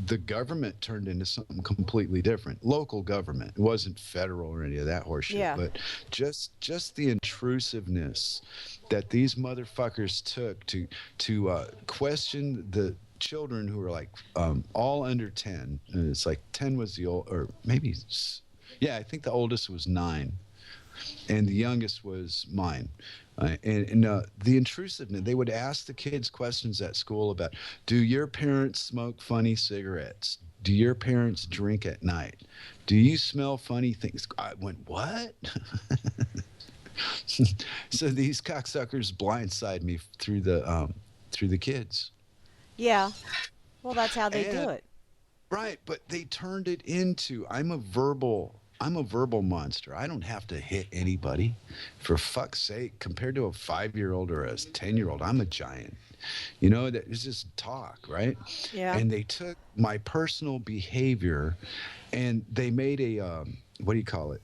the government turned into something completely different. Local government. It wasn't federal or any of that horseshit, Yeah. but just the intrusiveness that these motherfuckers took to question the children who were like all under 10. And it's like 10 was the old, or maybe, yeah, I think the oldest was 9 and the youngest was mine. And the intrusiveness, they would ask the kids questions at school about, do your parents smoke funny cigarettes? Do your parents drink at night? Do you smell funny things? I went, what? So these cocksuckers blindside me through the kids. Yeah. Well, that's how they do And it. right, but they turned it into I'm a verbal monster. I don't have to hit anybody. For fuck's sake, compared to a 5-year-old or a 10-year-old, I'm a giant. That it's just talk, right? Yeah. And they took my personal behavior and they made what do you call it?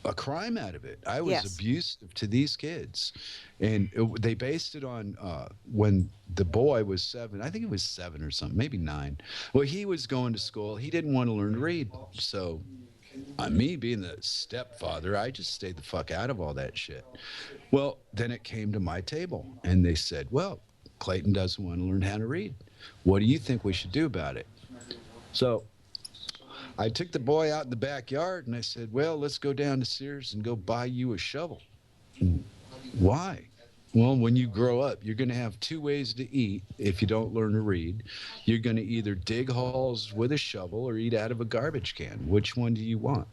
A crime out of it. I was Yes. abusive to these kids, and they based it on when the boy was 7. I think he was 7 or something, maybe 9. Well, he was going to school. He didn't want to learn to read, so me being the stepfather, I just stayed the fuck out of all that shit. Well, then it came to my table, and they said, "Well, Clayton doesn't want to learn how to read. What do you think we should do about it?" So I took the boy out in the backyard and I said, "Well, let's go down to Sears and go buy you a shovel." Why? Well, when you grow up, you're going to have 2 ways to eat if you don't learn to read. You're going to either dig holes with a shovel or eat out of a garbage can. Which one do you want?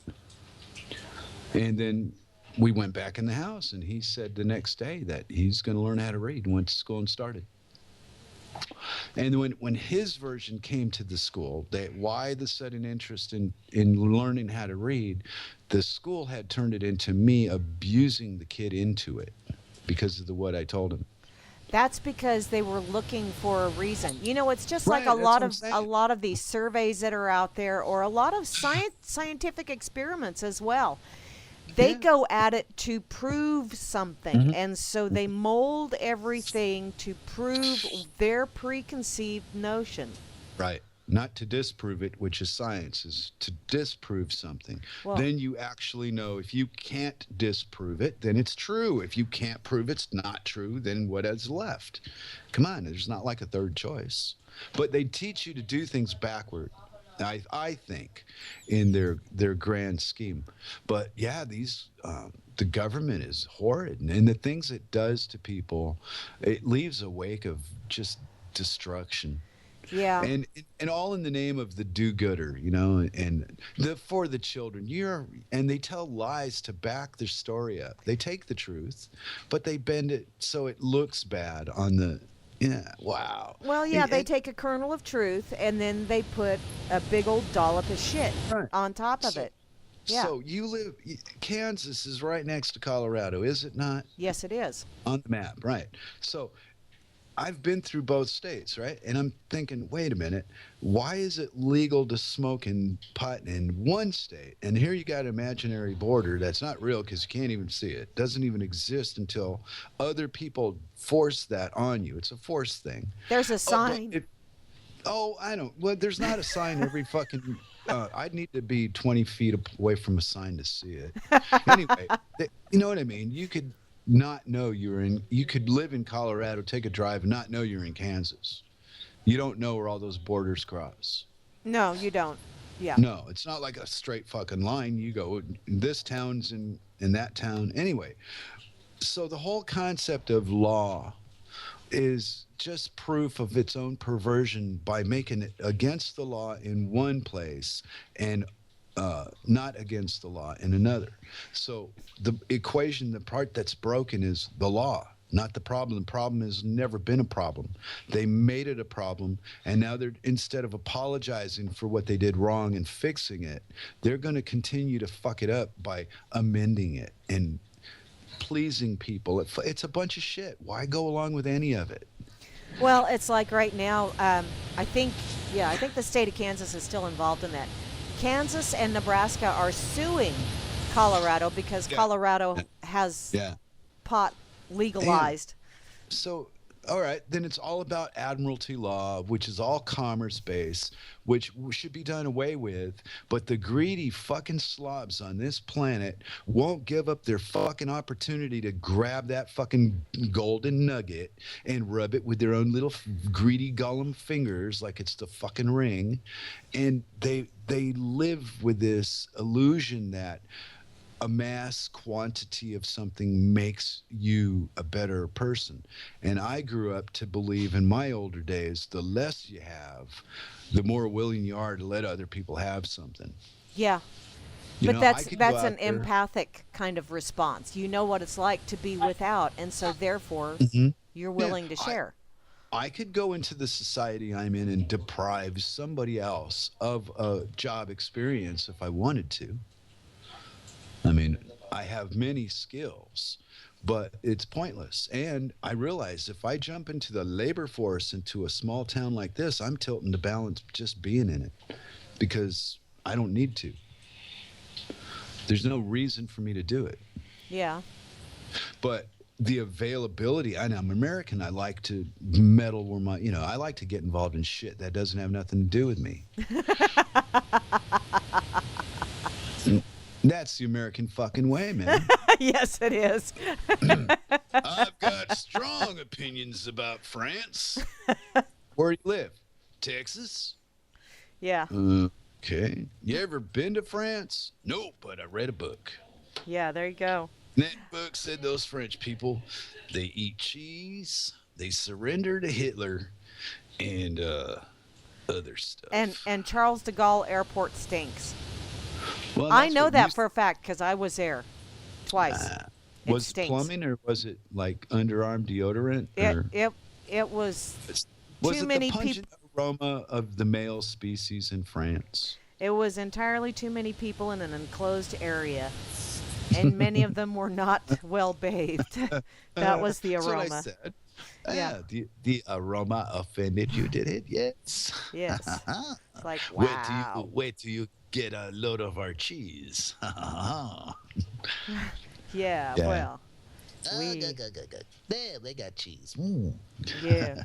And then we went back in the house and he said the next day that he's going to learn how to read and went to school and started. And when his version came to the school, that why the sudden interest in learning how to read, the school had turned it into me abusing the kid into it because of what I told him. That's because they were looking for a reason. You know, it's just like Right, that's what I'm a saying. lot of these surveys that are out there, or a lot of scientific experiments as well. They Yeah. go at it to prove something, Mhm. and so they mold everything to prove their preconceived notion. Right. Not to disprove it, which is science, is to disprove something. Well, Then you actually know if you can't disprove it, then it's true. If you can't prove it's not true, then what is left? Come on, there's not like a third choice. But they teach you to do things backward. I think, in their grand scheme. But yeah, the government is horrid, and the things it does to people, it leaves a wake of just destruction. yeah. And all in the name of the do-gooder, you know, and the for the children. And they tell lies to back their story up. They take the truth, but they bend it so it looks bad on the. Yeah, wow. Well, yeah, they And- take a kernel of truth and then they put a big old dollop of shit Right. on top of So- it. Yeah. So Kansas is right next to Colorado, is it not? Yes, it is. On the map, right? So I've been through both states, right? And I'm thinking, wait a minute, why is it legal to smoke in pot in one state? And here you got an imaginary border that's not real because you can't even see it. Doesn't even exist until other people force that on you. It's a force thing. There's a Oh, but sign. I don't. Well, there's not a sign every fucking. I'd need to be 20 feet away from a sign to see it. Anyway, you know what I mean? You could not know you could live in Colorado, take a drive, and not know you're in Kansas. You don't know where all those borders cross. No, you don't. Yeah. No, it's not like a straight fucking line. You go, this town's in that town. Anyway, so the whole concept of law is just proof of its own perversion by making it against the law in one place and not against the law in another. So the equation, the part that's broken is the law, not the problem. The problem has never been a problem. They made it a problem, and now they're, instead of apologizing for what they did wrong and fixing it, they're going to continue to fuck it up by amending it and pleasing people. It's a bunch of shit. Why go along with any of it? Well, it's like right now, I think the state of Kansas is still involved in that. Kansas and Nebraska are suing Colorado because Yeah. Colorado has Yeah. pot legalized. So, all right, then it's all about admiralty law, which is all commerce based, which should be done away with. But the greedy fucking slobs on this planet won't give up their fucking opportunity to grab that fucking golden nugget and rub it with their own little greedy Gollum fingers like it's the fucking ring. And they live with this illusion that a mass quantity of something makes you a better person. And I grew up to believe in my older days, the less you have, the more willing you are to let other people have something. Yeah. You But know, I that's could go an out there- empathic kind of response. You know what it's like to be without, and so therefore Mhm. you're willing to share. I could go into the society I'm in and deprive somebody else of a job experience if I wanted to. I mean, I have many skills, but it's pointless. And I realize if I jump into the labor force into a small town like this, I'm tilting the balance just being in it because I don't need to. There's no reason for me to do it. Yeah. But the availability, I'm American. I like to meddle where I like to get involved in shit that doesn't have nothing to do with me. That's the American fucking way, man. Yes, it is. I've got strong opinions about France. Where do you live? Texas? Yeah. Okay. You ever been to France? Nope, but I read a book. Yeah, there you go. That book said those French people, they eat cheese, they surrender to Hitler, and other stuff. And Charles de Gaulle Airport stinks. Well, I that's know what that used- for a fact because I was there twice. It Was it stinks. plumbing or was it like underarm deodorant? Or It was was too it many the pungent aroma of the male species in France? It was entirely too many people in an enclosed area. and many of them were not well bathed. That was the That's what I aroma. said. Yeah. Yeah, the aroma offended you, did it? Yes. Yes. It's like, Wait wow. till you get a load of our cheese. Yeah, Yeah. well, Oh, good, we, good, good, good. There, we got cheese. Mm. yeah,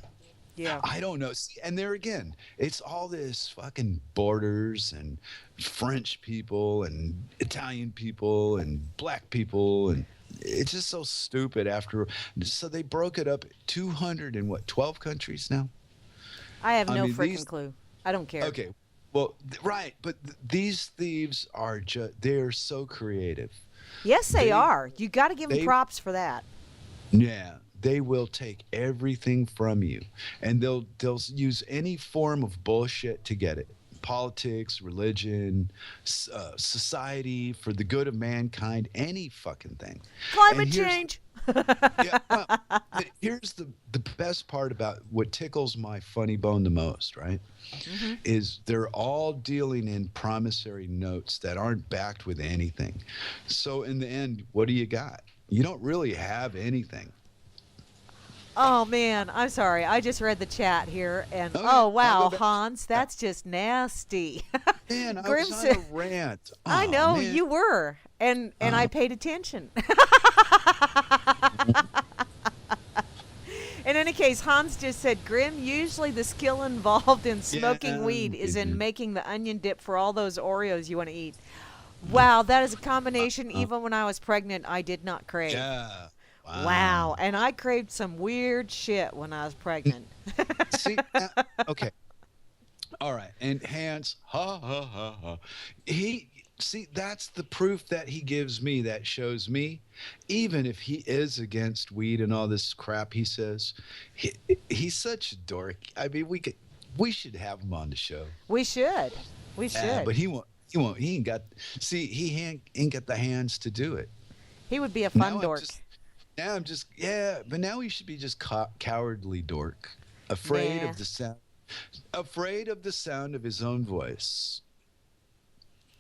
yeah. I don't know. See, and there again, it's all this fucking borders and French people and Italian people and black people and it's just so stupid after so they broke it up 200 and what 12 countries now. I have I no mean freaking these clue. I don't care. okay. Well, right, but these thieves are just they're so creative. Yes, they They are. You got to give them they props for that. Yeah, they will take everything from you, and they'll use any form of bullshit to get it. Politics, religion, society, for the good of mankind, any fucking thing. And Climate here's change. yeah, well, here's the best part about what tickles my funny bone the most, right? Hmm. Is they're all dealing in promissory notes that aren't backed with anything. So in the end, what do you got? You don't really have anything. Oh man, I'm sorry. I just read the chat here, and Oh yeah, oh I'll go wow, back. Hans, Yeah. that's just nasty. Man, I Grim was on said, a rant. "I Oh know man. you were, and I Uh, paid attention." In any case, Hans just said, Grim, usually the skill involved in smoking yeah, weed is in dude. making the onion dip for all those Oreos you want to eat. Wow, that is a combination Uh, even when I was pregnant I did not crave. yeah. Wow, Wow. and I craved some weird shit when I was pregnant. See, okay. All right. And Hans, ha ha ha ha. He see that's the proof that he gives me that shows me, even if he is against weed and all this crap he says, he, he's such a dork. I mean, we should have him on the show. We should. We should. But he won't. He won't. He ain't got. See, ain't got the hands to do it. He would be a fun Now I'm dork. just. Now I'm just. Yeah. But now he should be just cowardly dork, afraid Nah. of the sound, afraid of the sound of his own voice.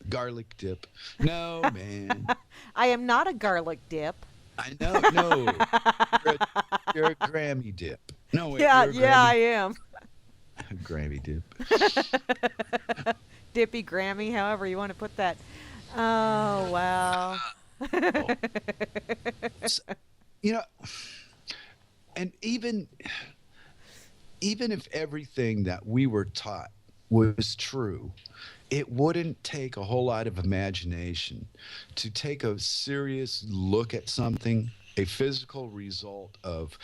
Garlic dip. No, man. I am not a garlic dip. I know. No. You're a Grammy dip. No, wait. Yeah, You're a yeah, I am. Grammy dip. Dippy Grammy, however you want to put that. Oh, wow. Oh. S- You know, and even if everything that we were taught was true, it wouldn't take a whole lot of imagination to take a serious look at something, a physical result of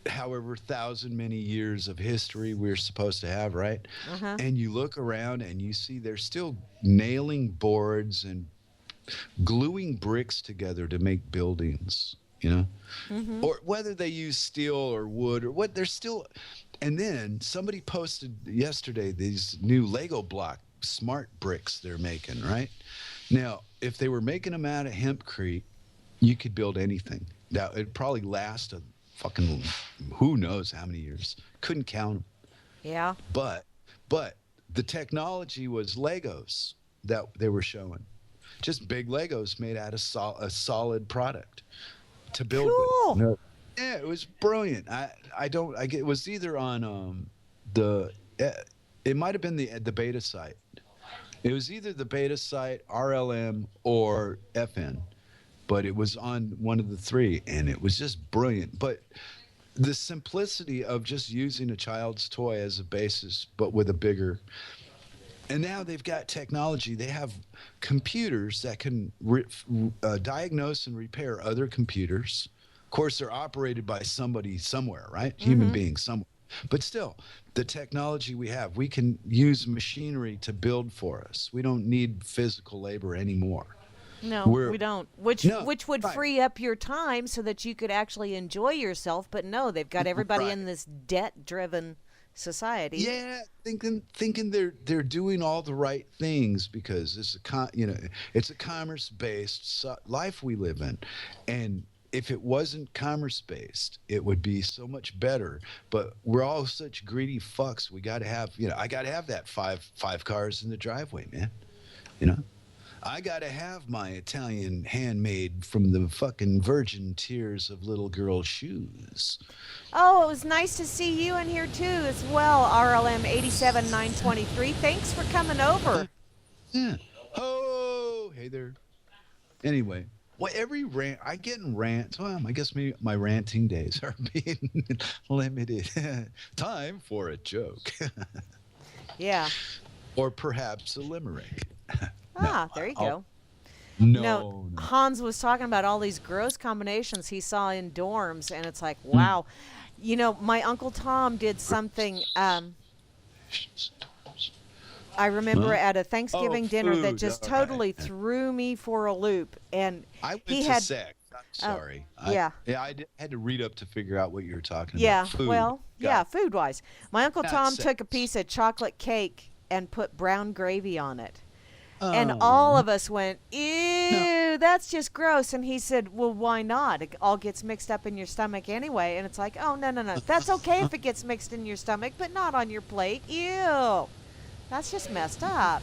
however thousand many years of history we're supposed to have, right? Uh-huh. And you look around and you see they're still nailing boards and gluing bricks together to make buildings, you know? Hmm. Or whether they use steel or wood or what, they're still. And then somebody posted yesterday these new Lego block smart bricks they're making, right? Now, if they were making them out of hempcrete, you could build anything. Now, it'd probably last a fucking who knows how many years. Couldn't count them. Yeah. But the technology was Legos that they were showing. Just big Legos made out of a solid product to build Cool. with. No, yeah, it was brilliant. I don't I get it was either on the it might have been the beta site. It was either the beta site, RLM, or FN, but it was on one of the three, and it was just brilliant. But the simplicity of just using a child's toy as a basis, but with a bigger. And now they've got technology. They have computers that can diagnose and repair other computers. Of course, they're operated by somebody somewhere, right? Human Hmm. beings somewhere. But still, the technology we have, we can use machinery to build for us. We don't need physical labor anymore. No, We're we don't. Which no, which would right, free up your time so that you could actually enjoy yourself. But no, they've got everybody in right. this debt-driven society. Yeah, thinking they're doing all the right things because it's it's a commerce based life we live in, and if it wasn't commerce based, it would be so much better. But we're all such greedy fucks. We got to have I got to have that five cars in the driveway, man. You know, I gotta have my Italian handmade from the fucking virgin tears of little girl shoes. Oh, it was nice to see you in here too as well, RLM 87923. Thanks for coming Yeah, over. yeah. Oh, hey there. Anyway, well, every rant I get in rants. Well, I guess my ranting days are being limited. Time for a joke, Yeah. or perhaps a limerick. No, Ah, there you I'll, go. No, no. Hans was talking about all these gross combinations he saw in dorms, and it's like, Mm. wow. My Uncle Tom did something. I remember Huh? at a Oh, Thanksgiving dinner that food. just All right. totally threw me for a loop. And I went he to had, sex. I'm uh, sorry. yeah, Had to read up to figure out what you were talking about. yeah, Food. well, Got yeah, it. food wise. My Uncle Not Tom took a sex. piece of chocolate cake and put brown gravy on it. And all Oh of us went, no. ew, that's just gross. And he said, well, why not? It all gets mixed up in your stomach anyway. And it's like, oh, no, no, no. That's okay if it gets mixed in your stomach, but not on your plate. Ew. That's just messed up.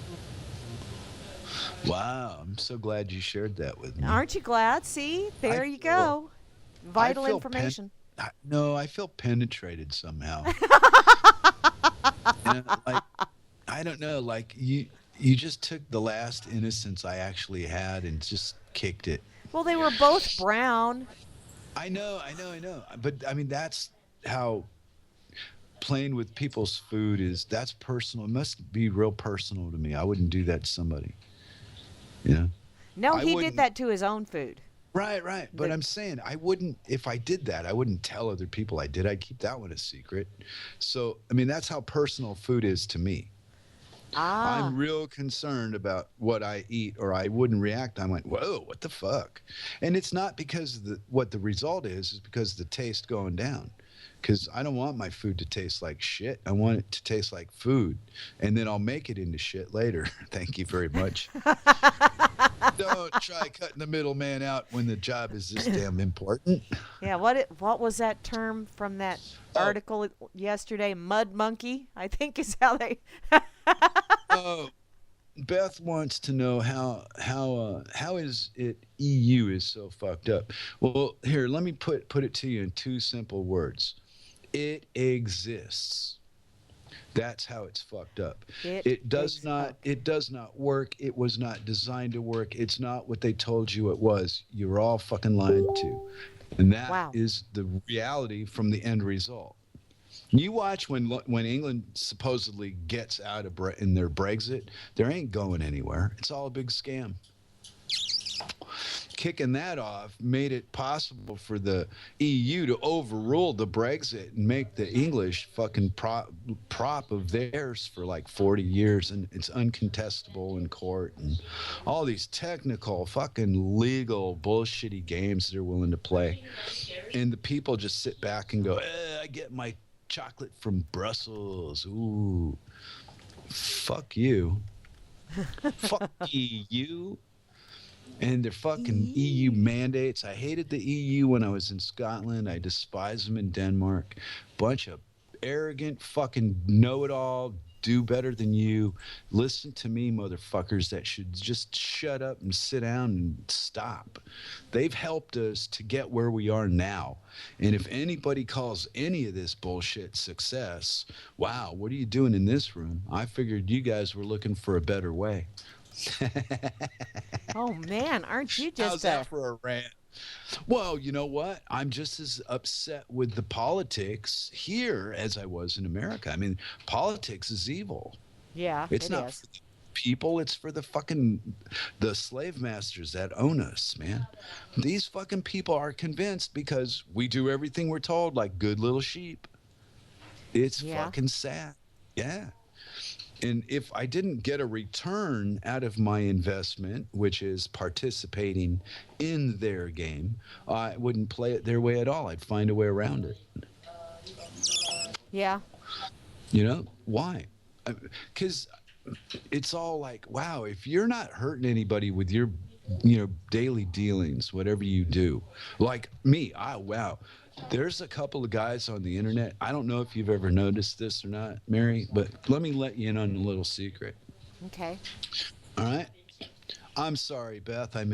Wow. I'm so glad you shared that with me. Aren't you glad? See? I There you feel. go. I Vital feel information. no, I feel penetrated somehow. Like I don't know, like you just took the last innocence I actually had and just kicked it. Well, they were both brown. I know. But I mean that's how playing with people's food is. That's personal. It must be real personal to me. I wouldn't do that to somebody. You know? No, I he did wouldn't. that to his own food. Right, right. But The I'm saying I wouldn't, if I did that, I wouldn't tell other people I did. I'd keep that one a secret. So, I mean, that's how personal food is to me. ah, I'm real concerned about what I eat, or I wouldn't react. I went, whoa, what the fuck? And it's not because what the result is because of the taste going down. Because I don't want my food to taste like shit. I want it to taste like food. And then I'll make it into shit later. Thank you very much. Don't try cutting the middleman out when the job is this damn important. yeah. What was that term from that Oh, article yesterday? Mud monkey, I think is how they. oh, Beth wants to know how is it EU is so fucked up. Well, here, let me put it to you in two simple words. It exists. That's how it's fucked up. It does not work. It was not designed to work. It's not what they told you it was. You're all fucking lied to. And that Wow. is the reality from the end result. You watch when England supposedly gets out of in their Brexit, there ain't going anywhere. It's all a big scam. Kicking that off made it possible for the EU to overrule the Brexit and make the English fucking prop of theirs for like 40 years, and it's uncontestable in court, and all these technical fucking legal bullshitty games they're willing to play, and the people just sit back and go, I get my chocolate from Brussels. Ooh, fuck you. Fuck you. And their fucking EU mandates. I hated the EU when I was in Scotland. I despise them in Denmark. Bunch of arrogant fucking know-it-all, do better than you. Listen to me, motherfuckers that should just shut up and sit down and stop. They've helped us to get where we are now. And if anybody calls any of this bullshit success, wow, what are you doing in this room? I figured you guys were looking for a better way. Oh man, aren't you How's just that a? for a rant? Well, you know what? I'm just as upset with the politics here as I was in America. I mean, politics is evil. Yeah, It's it not is. for the people, it's for the slave masters that own us, man. These fucking people are convinced because we do everything we're told like good little sheep. It's Yeah. fucking sad. Yeah. And if I didn't get a return out of my investment, which is participating in their game, I wouldn't play it their way at all. I'd find a way around it. Yeah. You know why? Because it's all like, wow, if you're not hurting anybody with your, daily dealings, whatever you do, like me, wow. There's a couple of guys on the internet. I don't know if you've ever noticed this or not, Mary, but let me let you in on a little secret. Okay. All right. I'm sorry, Beth. I'm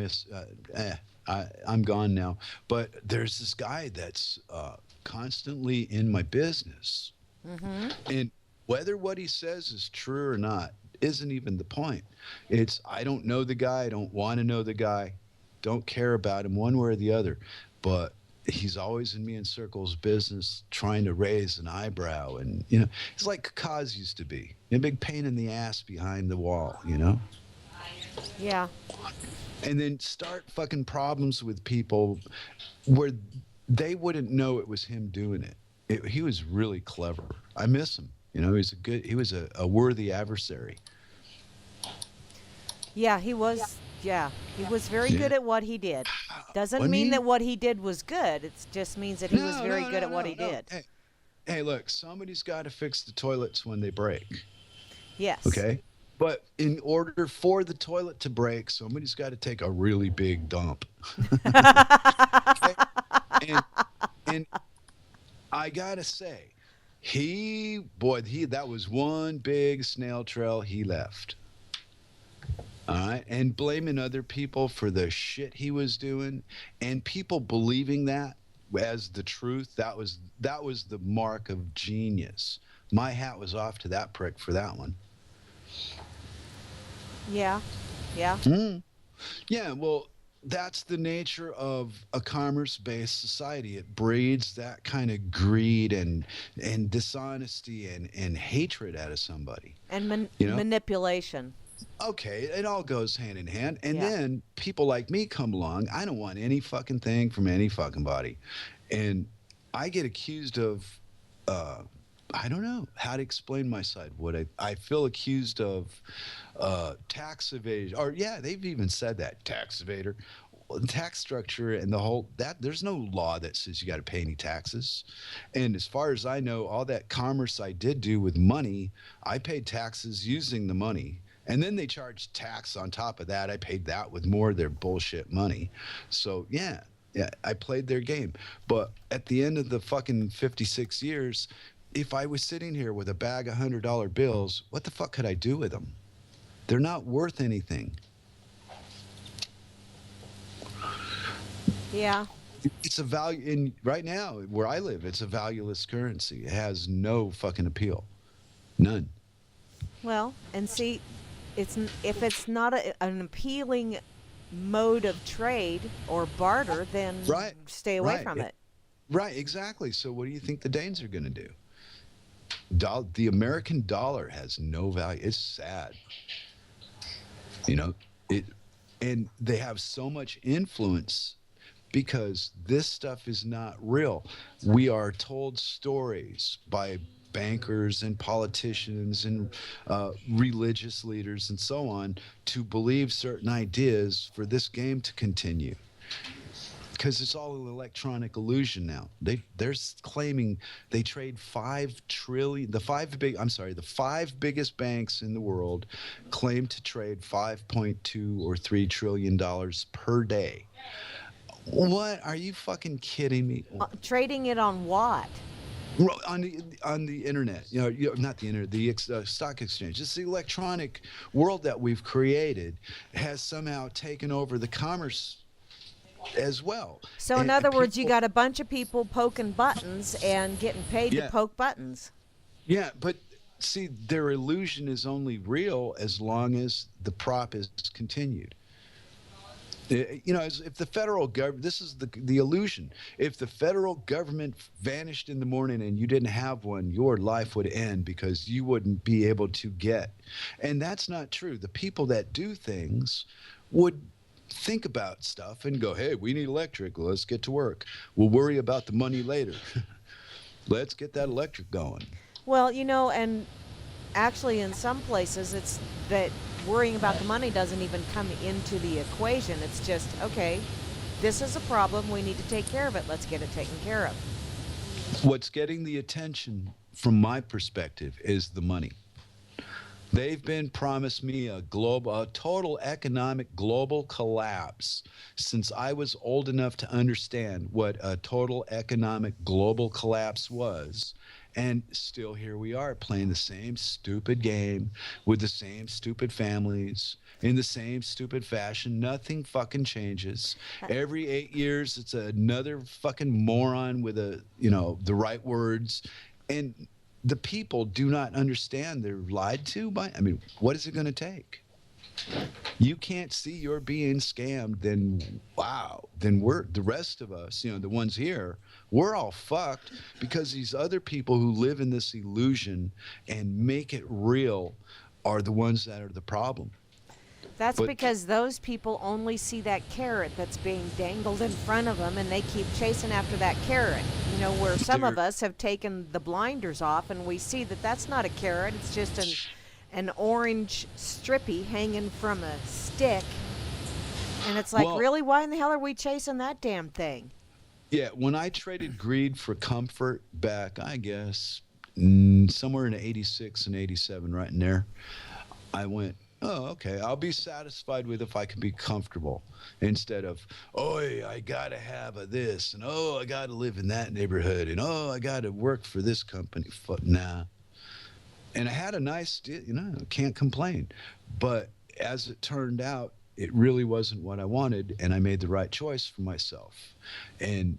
gone now. But there's this guy that's constantly in my business, Mm-hmm. and whether what he says is true or not isn't even the point. It's I don't know the guy. I don't want to know the guy. Don't care about him one way or the other. But he's always in me and Circle's business trying to raise an eyebrow. And, it's like Kaz used to be a big pain in the ass behind the wall. Yeah. And then start fucking problems with people where they wouldn't know it was him doing it. He was really clever. I miss him. He was a worthy adversary. Yeah, he was. Yeah, he was very Yeah. good at what he did. Doesn't Wasn't mean he? that what he did was good. It just means that he was No, very no, good no, at what no, he no. did. Hey, look, somebody's got to fix the toilets when they break. Yes. Okay? But in order for the toilet to break, somebody's got to take a really big dump. Okay? And and I gotta say, that was one big snail trail he left. All right. And blaming other people for the shit he was doing and people believing that as the truth, that was the mark of genius. My hat was off to that prick for that one. Yeah. Yeah. Mm. Yeah, well, that's the nature of a commerce-based society. It breeds that kind of greed and dishonesty and hatred out of somebody. And You know? manipulation. Okay, it all goes hand in hand. And Yeah. then people like me come along. I don't want any fucking thing from any fucking body. And I get accused of, uh, I don't know how to explain my side. What I feel accused of tax evasion. Or, yeah, they've even said that tax evader. Well, tax structure and the whole that there's no law that says you got to pay any taxes. And as far as I know, all that commerce I did do with money, I paid taxes using the money. And then they charged tax on top of that. I paid that with more of their bullshit money. So yeah, yeah, I played their game. But at the end of the fucking 56 years, if I was sitting here with a bag of $100 bills, what the fuck could I do with them? They're not worth anything. Yeah. It's a value in right now where I live. It's a valueless currency. It has no fucking appeal, none. Well, and see, if it's not an appealing mode of trade or barter, then Right, stay away right, from it. right. Exactly. So what do you think the Danes are going to do? The American dollar has no value. It's sad. You know it, and they have so much influence because this stuff is not real. We are told stories by bankers and politicians and religious leaders and so on to believe certain ideas for this game to continue. Because it's all an electronic illusion now. They're claiming they trade 5 trillion. The five biggest banks in the world claim to trade 5.2 or $3 trillion per day. What? Are you fucking kidding me? Trading it on what? On the internet, not the internet, the stock exchange. It's the electronic world that we've created has somehow taken over the commerce as well. So, in other words, you got a bunch of people poking buttons and getting paid to Yeah. poke buttons. Yeah, but see, their illusion is only real as long as the prop is continued. If the federal government, this is the illusion. If the federal government vanished in the morning and you didn't have one, your life would end because you wouldn't be able to get. And that's not true. The people that do things would think about stuff and go, hey, we need electric. Let's get to work. We'll worry about the money later. Let's get that electric going. Well, and actually, in some places, it's that worrying about the money doesn't even come into the equation. It's just, okay, this is a problem. We need to take care of it. Let's get it taken care of. What's getting the attention from my perspective is the money. They've been promised me a total economic global collapse since I was old enough to understand what a total economic global collapse was. And still here we are playing the same stupid game with the same stupid families in the same stupid fashion. Nothing fucking changes. Every 8 years, it's another fucking moron with the right words. And the people do not understand. They're lied to by, I mean, what is it going to take? You can't see you're being scammed, then wow, then we're the rest of us, the ones here, we're all fucked because these other people who live in this illusion and make it real are the ones that are the problem. That's But because those people only see that carrot that's being dangled in front of them, and they keep chasing after that carrot. Where some of they're us have taken the blinders off and we see that that's not a carrot, it's just an orange strippy hanging from a stick. And it's like, well, really, why in the hell are we chasing that damn thing? yeah, when I traded greed for comfort back, I guess somewhere in 86 and 87, right in there, I went, oh, okay, I'll be satisfied with if I can be comfortable instead of, oh, I got to have a this, and oh, I got to live in that neighborhood, and oh, I got to work for this company. Nah. And I had a nice deal, can't complain. But as it turned out, it really wasn't what I wanted, and I made the right choice for myself. And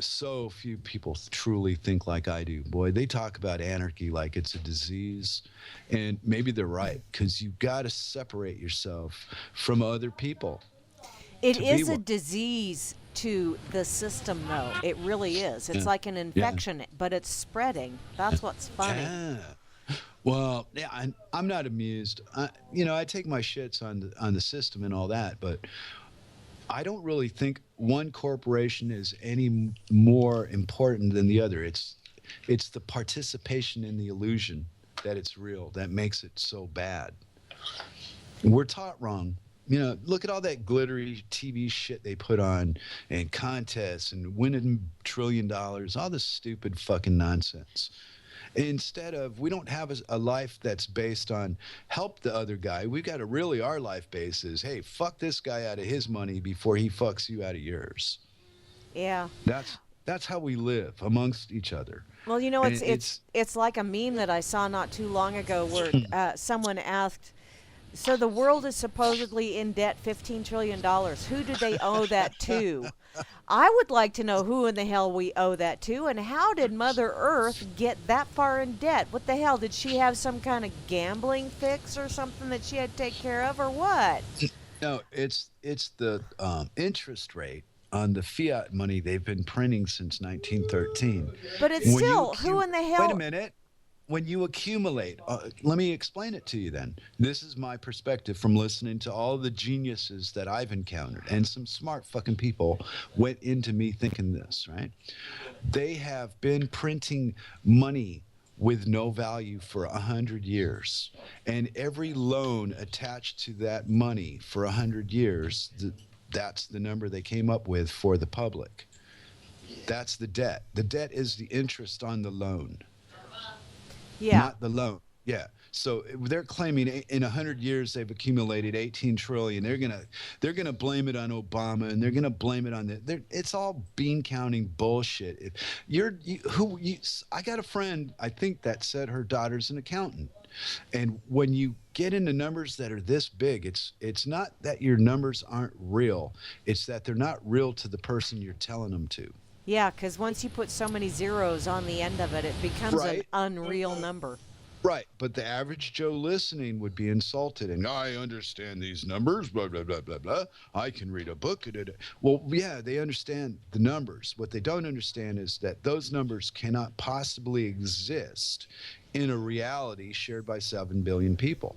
so few people truly think like I do. Boy, they talk about anarchy like it's a disease, and maybe they're right, because you got to separate yourself from other people It to be is a one. disease to the system, though. It really is. It's Yeah. like an Yeah. infection, but it's spreading. That's what's funny. Yeah. Well, yeah, I'm not amused. I take my shits on the system and all that, but I don't really think one corporation is any more important than the other. It's the participation in the illusion that it's real that makes it so bad. We're taught wrong. Look at all that glittery TV shit they put on and contests and winning $1 trillion, all this stupid fucking nonsense. Instead of, we don't have a life that's based on help the other guy. We've got to really, our life base is, hey, fuck this guy out of his money before he fucks you out of yours. Yeah. That's how we live amongst each other. Well, And it's like a meme that I saw not too long ago where someone asked, so the world is supposedly in debt $15 trillion. Who do they owe that to? I would like to know who in the hell we owe that to, and how did Mother Earth get that far in debt? What the hell? Did she have some kind of gambling fix or something that she had to take care of, or what? no, it's the interest rate on the fiat money they've been printing since 1913. But it's When you still, who in the hell? Wait a minute. When you accumulate, let me explain it to you then. This is my perspective from listening to all the geniuses that I've encountered, and some smart fucking people went into me thinking this, right? They have been printing money with no value for 100 years, and every loan attached to that money for 100 years, that's the number they came up with for the public. That's the debt. The debt is the interest on the loan. Yeah. Not the loan. Yeah. So they're claiming in 100 years they've accumulated 18 trillion. They're gonna blame it on Obama, and they're gonna blame it on it's all bean counting bullshit. I got a friend, I think, that said her daughter's an accountant. And when you get into numbers that are this big, it's not that your numbers aren't real. It's that they're not real to the person you're telling them to. Yeah, because once you put so many zeros on the end of it, it becomes an Right. unreal number. Right, but the average Joe listening would be insulted, and I understand these numbers, blah, blah, blah, blah, blah. I can read a book. Well, yeah, they understand the numbers. What they don't understand is that those numbers cannot possibly exist in a reality shared by 7 billion people.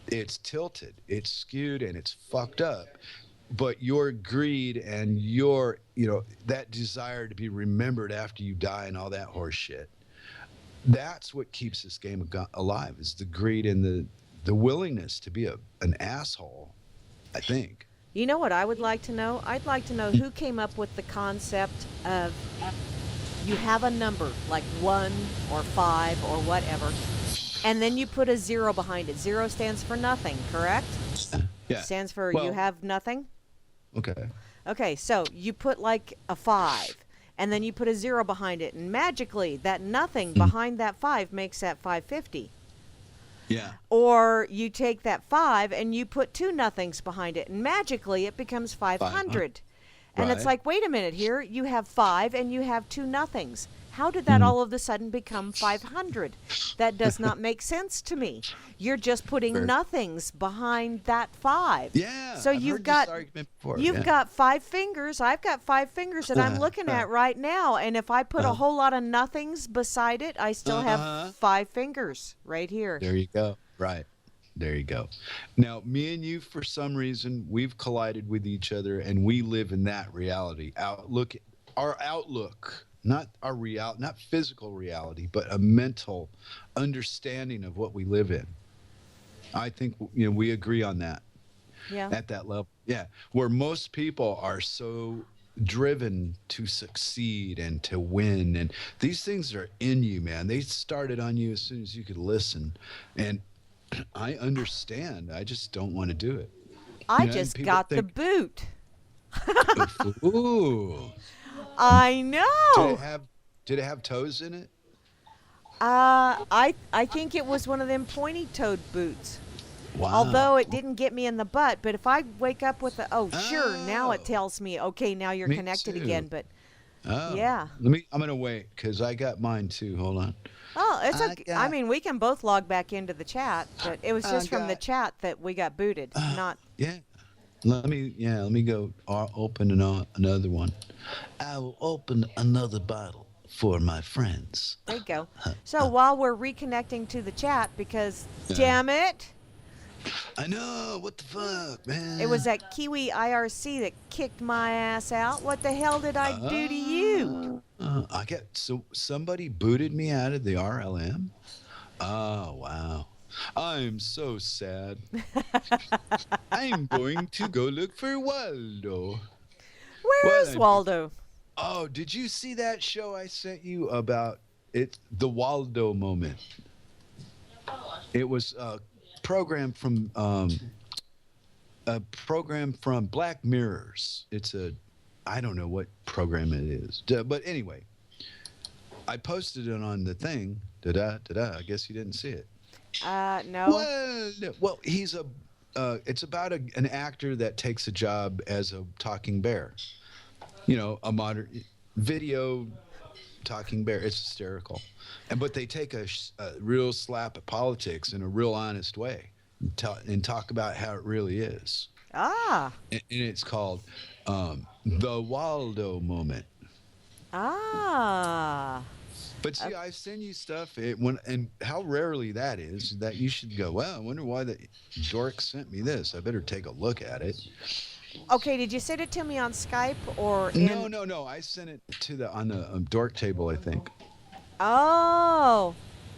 It's tilted, it's skewed, and it's fucked up. But your greed and your, that desire to be remembered after you die and all that horse shit, that's what keeps this game alive, is the greed and the willingness to be an asshole, I think. You know what I would like to know? I'd like to know who came up with the concept of you have a number, like 1 or 5 or whatever, and then you put a 0 behind it. 0 stands for nothing, correct? Yeah. Stands for you Well, have nothing? okay. Okay, so you put like a 5, and then you put a 0 behind it, and magically that nothing behind that 5 makes that 550. Yeah. Or you take that 5 and you put 2 nothings behind it, and magically it becomes 500. And it's Right. like, wait a minute here, you have 5 and you have 2 nothings. How did that all of a sudden become 500? That does not make sense to me. You're just putting Fair. nothings behind that 5. Yeah. So I've you've heard got this argument before. you've yeah. got 5 fingers. I've got 5 fingers that I'm looking at right now. And if I put a whole lot of nothings beside it, I still have 5 fingers right here. There you go. Right. There you go. Now, me and you, for some reason, we've collided with each other, and we live in that reality. Our outlook, not our not physical reality, but a mental understanding of what we live in. I think we agree on that. Yeah. At that level. Yeah. Where most people are so driven to succeed and to win, and these things are in you, man. They started on you as soon as you could listen, and I understand. I just don't want to do it. I and just people got the think, boot. Ooh. I know. Did it have toes in it? I think it was one of them pointy-toed boots. Wow. Although it didn't get me in the butt, but if I wake up with sure, now it Oh. tells me, okay, now you're Me connected too. again. But Oh. yeah. I'm gonna wait because I got mine too. Hold on. Oh, it's I okay. I got- mean, we can both log back into the chat, but it was I just from the got- chat that we got booted, not. Yeah. Let me go open another one. I will open another bottle for my friends. There you go. So while we're reconnecting to the chat, because Yeah. damn it, I know. What the fuck, man? it was that Kiwi IRC that kicked my ass out. What the hell did I do to you? Somebody booted me out of the RLM. Oh wow. I'm so sad. I'm going to go look for Waldo. Where is I'm- Waldo? Oh, did you see that show I sent you about it? The Waldo moment. It was a program from Black Mirrors. I don't know what program it is, but anyway, I posted it on the thing. I guess you didn't see it. No. Well, it's about an actor that takes a job as a talking bear. A modern video talking bear. It's hysterical. But they take a real slap at politics in a real honest way and talk about how it really is. Ah. And it's called the Waldo moment. Ah. But see, I send you stuff, and how rarely that is, that you should go, well, I wonder why the dork sent me this. I better take a look at it. Okay, did you send it to me on Skype or No. I sent it on the Dork Table, I think. Oh.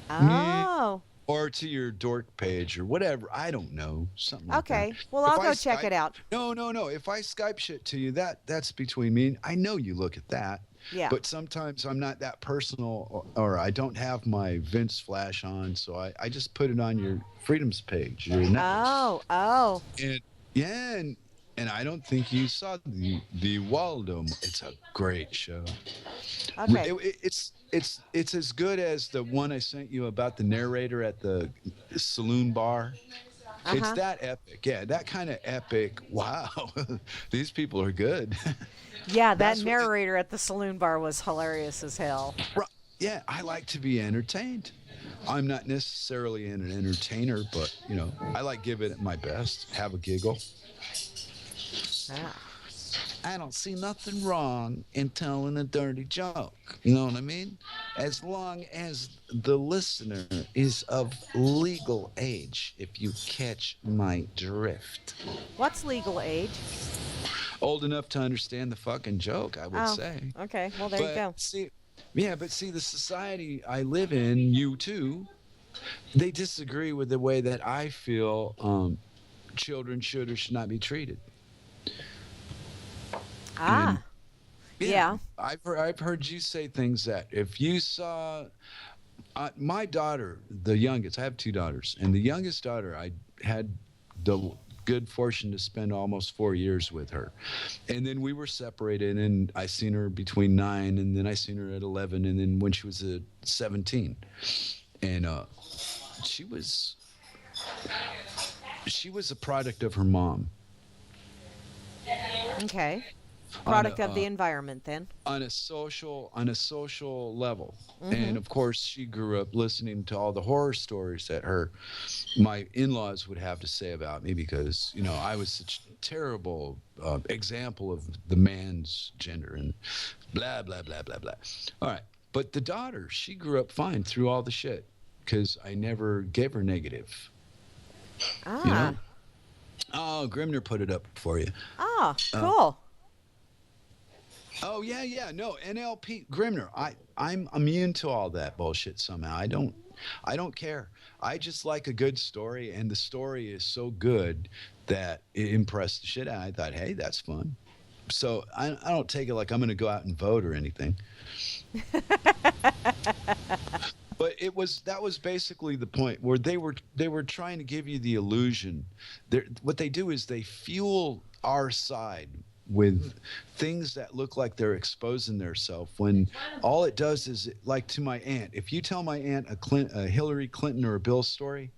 Oh. Or to your dork page or whatever. I don't know. Something like that. Okay. Well, I'll go check it out. No. If I Skype shit to you, that's between me. I know you look at that. Yeah. But sometimes I'm not that personal, or I don't have my Vince flash on, so I just put it on your Freedoms page. Your network. Oh. And yeah, and I don't think you saw the Waldo. It's a great show. Okay. It's as good as the one I sent you about the narrator at the saloon bar. It's that epic. Yeah, that kind of epic. Wow, these people are good. Yeah, that That's what narrator at the saloon bar was hilarious as hell. Yeah, I like to be entertained. I'm not necessarily an entertainer, but I like giving it my best. Have a giggle. Ah. I don't see nothing wrong in telling a dirty joke. You know what I mean? As long as the listener is of legal age, if you catch my drift. What's legal age? Old enough to understand the fucking joke, I would say. Okay. Well, there you go. See, the society I live in, you too, they disagree with the way that I feel children should or should not be treated. Ah. Yeah. I've heard you say things that if you saw my daughter, the youngest, I have two daughters, and the youngest daughter I had good fortune to spend almost 4 years with her. And then we were separated, and I seen her between 9, and then I seen her at 11, and then when she was 17. And she was she was a product of her mom. Okay. On a Product of the environment, then. on a social level. Mm-hmm. And of course she grew up listening to all the horror stories that my in-laws would have to say about me, because I was such a terrible example of the man's gender and blah blah blah blah blah. All right, but the daughter, she grew up fine through all the shit because I never gave her negative, you know. Ah. Oh, Grimner put it up for you. Ah, uh, cool. Oh yeah, yeah. No, NLP Grimner. I'm immune to all that bullshit somehow. I don't care. I just like a good story, and the story is so good that it impressed the shit out. I thought, hey, that's fun. So I don't take it like I'm going to go out and vote or anything. But that was basically the point where they were trying to give you the illusion. What they do is they fuel our side with things that look like they're exposing themselves, when all it does is, like to my aunt, if you tell my aunt a Hillary Clinton or a Bill story,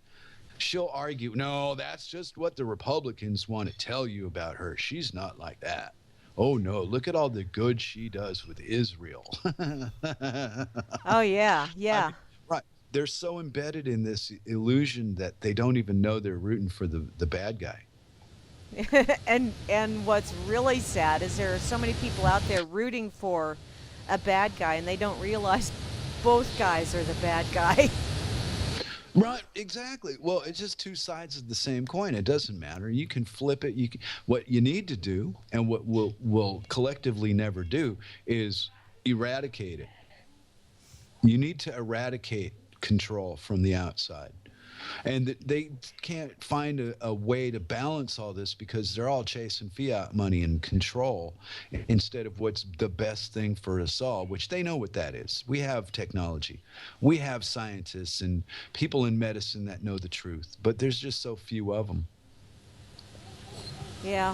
she'll argue, no, that's just what the Republicans want to tell you about her. She's not like that. Oh no, look at all the good she does with Israel. Oh, yeah, I yeah. mean, right. They're so embedded in this illusion that they don't even know they're rooting for the bad guy. And what's really sad is there are so many people out there rooting for a bad guy, and they don't realize both guys are the bad guy. Right, exactly. Well, it's just two sides of the same coin. It doesn't matter. You can flip it. What you need to do, and what we'll collectively never do, is eradicate it. You need to eradicate control from the outside. And they can't find a way to balance all this because they're all chasing fiat money and control instead of what's the best thing for us all, which they know what that is. We have technology. We have scientists and people in medicine that know the truth, but there's just so few of them Yeah.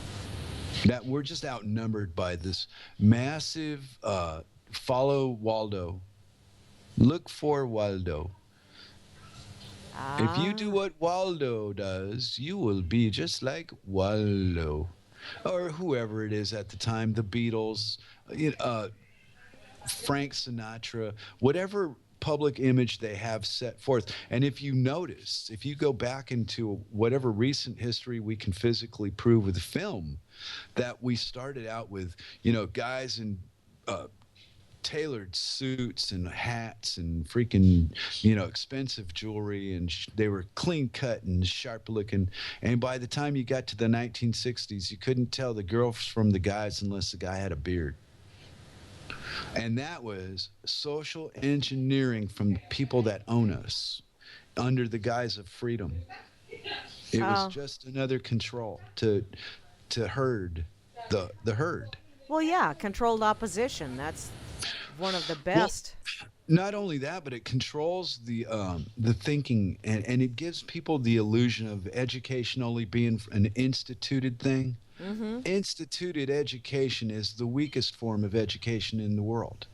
that we're just outnumbered by this massive follow Waldo. Look for Waldo. If you do Ah. what Waldo does, you will be just like Waldo. Or whoever it is at the time, the Beatles, Frank Sinatra, whatever public image they have set forth. And if you notice, if you go back into whatever recent history we can physically prove with film, that we started out with, guys in tailored suits and hats and freaking, expensive jewelry, and they were clean cut and sharp looking. And by the time you got to the 1960s, you couldn't tell the girls from the guys unless the guy had a beard. And that was social engineering from the people that own us under the guise of freedom. It was Oh. just another control to herd the herd. Well, yeah, controlled opposition. That's one of the Well, best. not only that, but it controls the thinking, and it gives people the illusion of education only being an instituted thing. Mm-hmm. Instituted education is the weakest form of education in the world.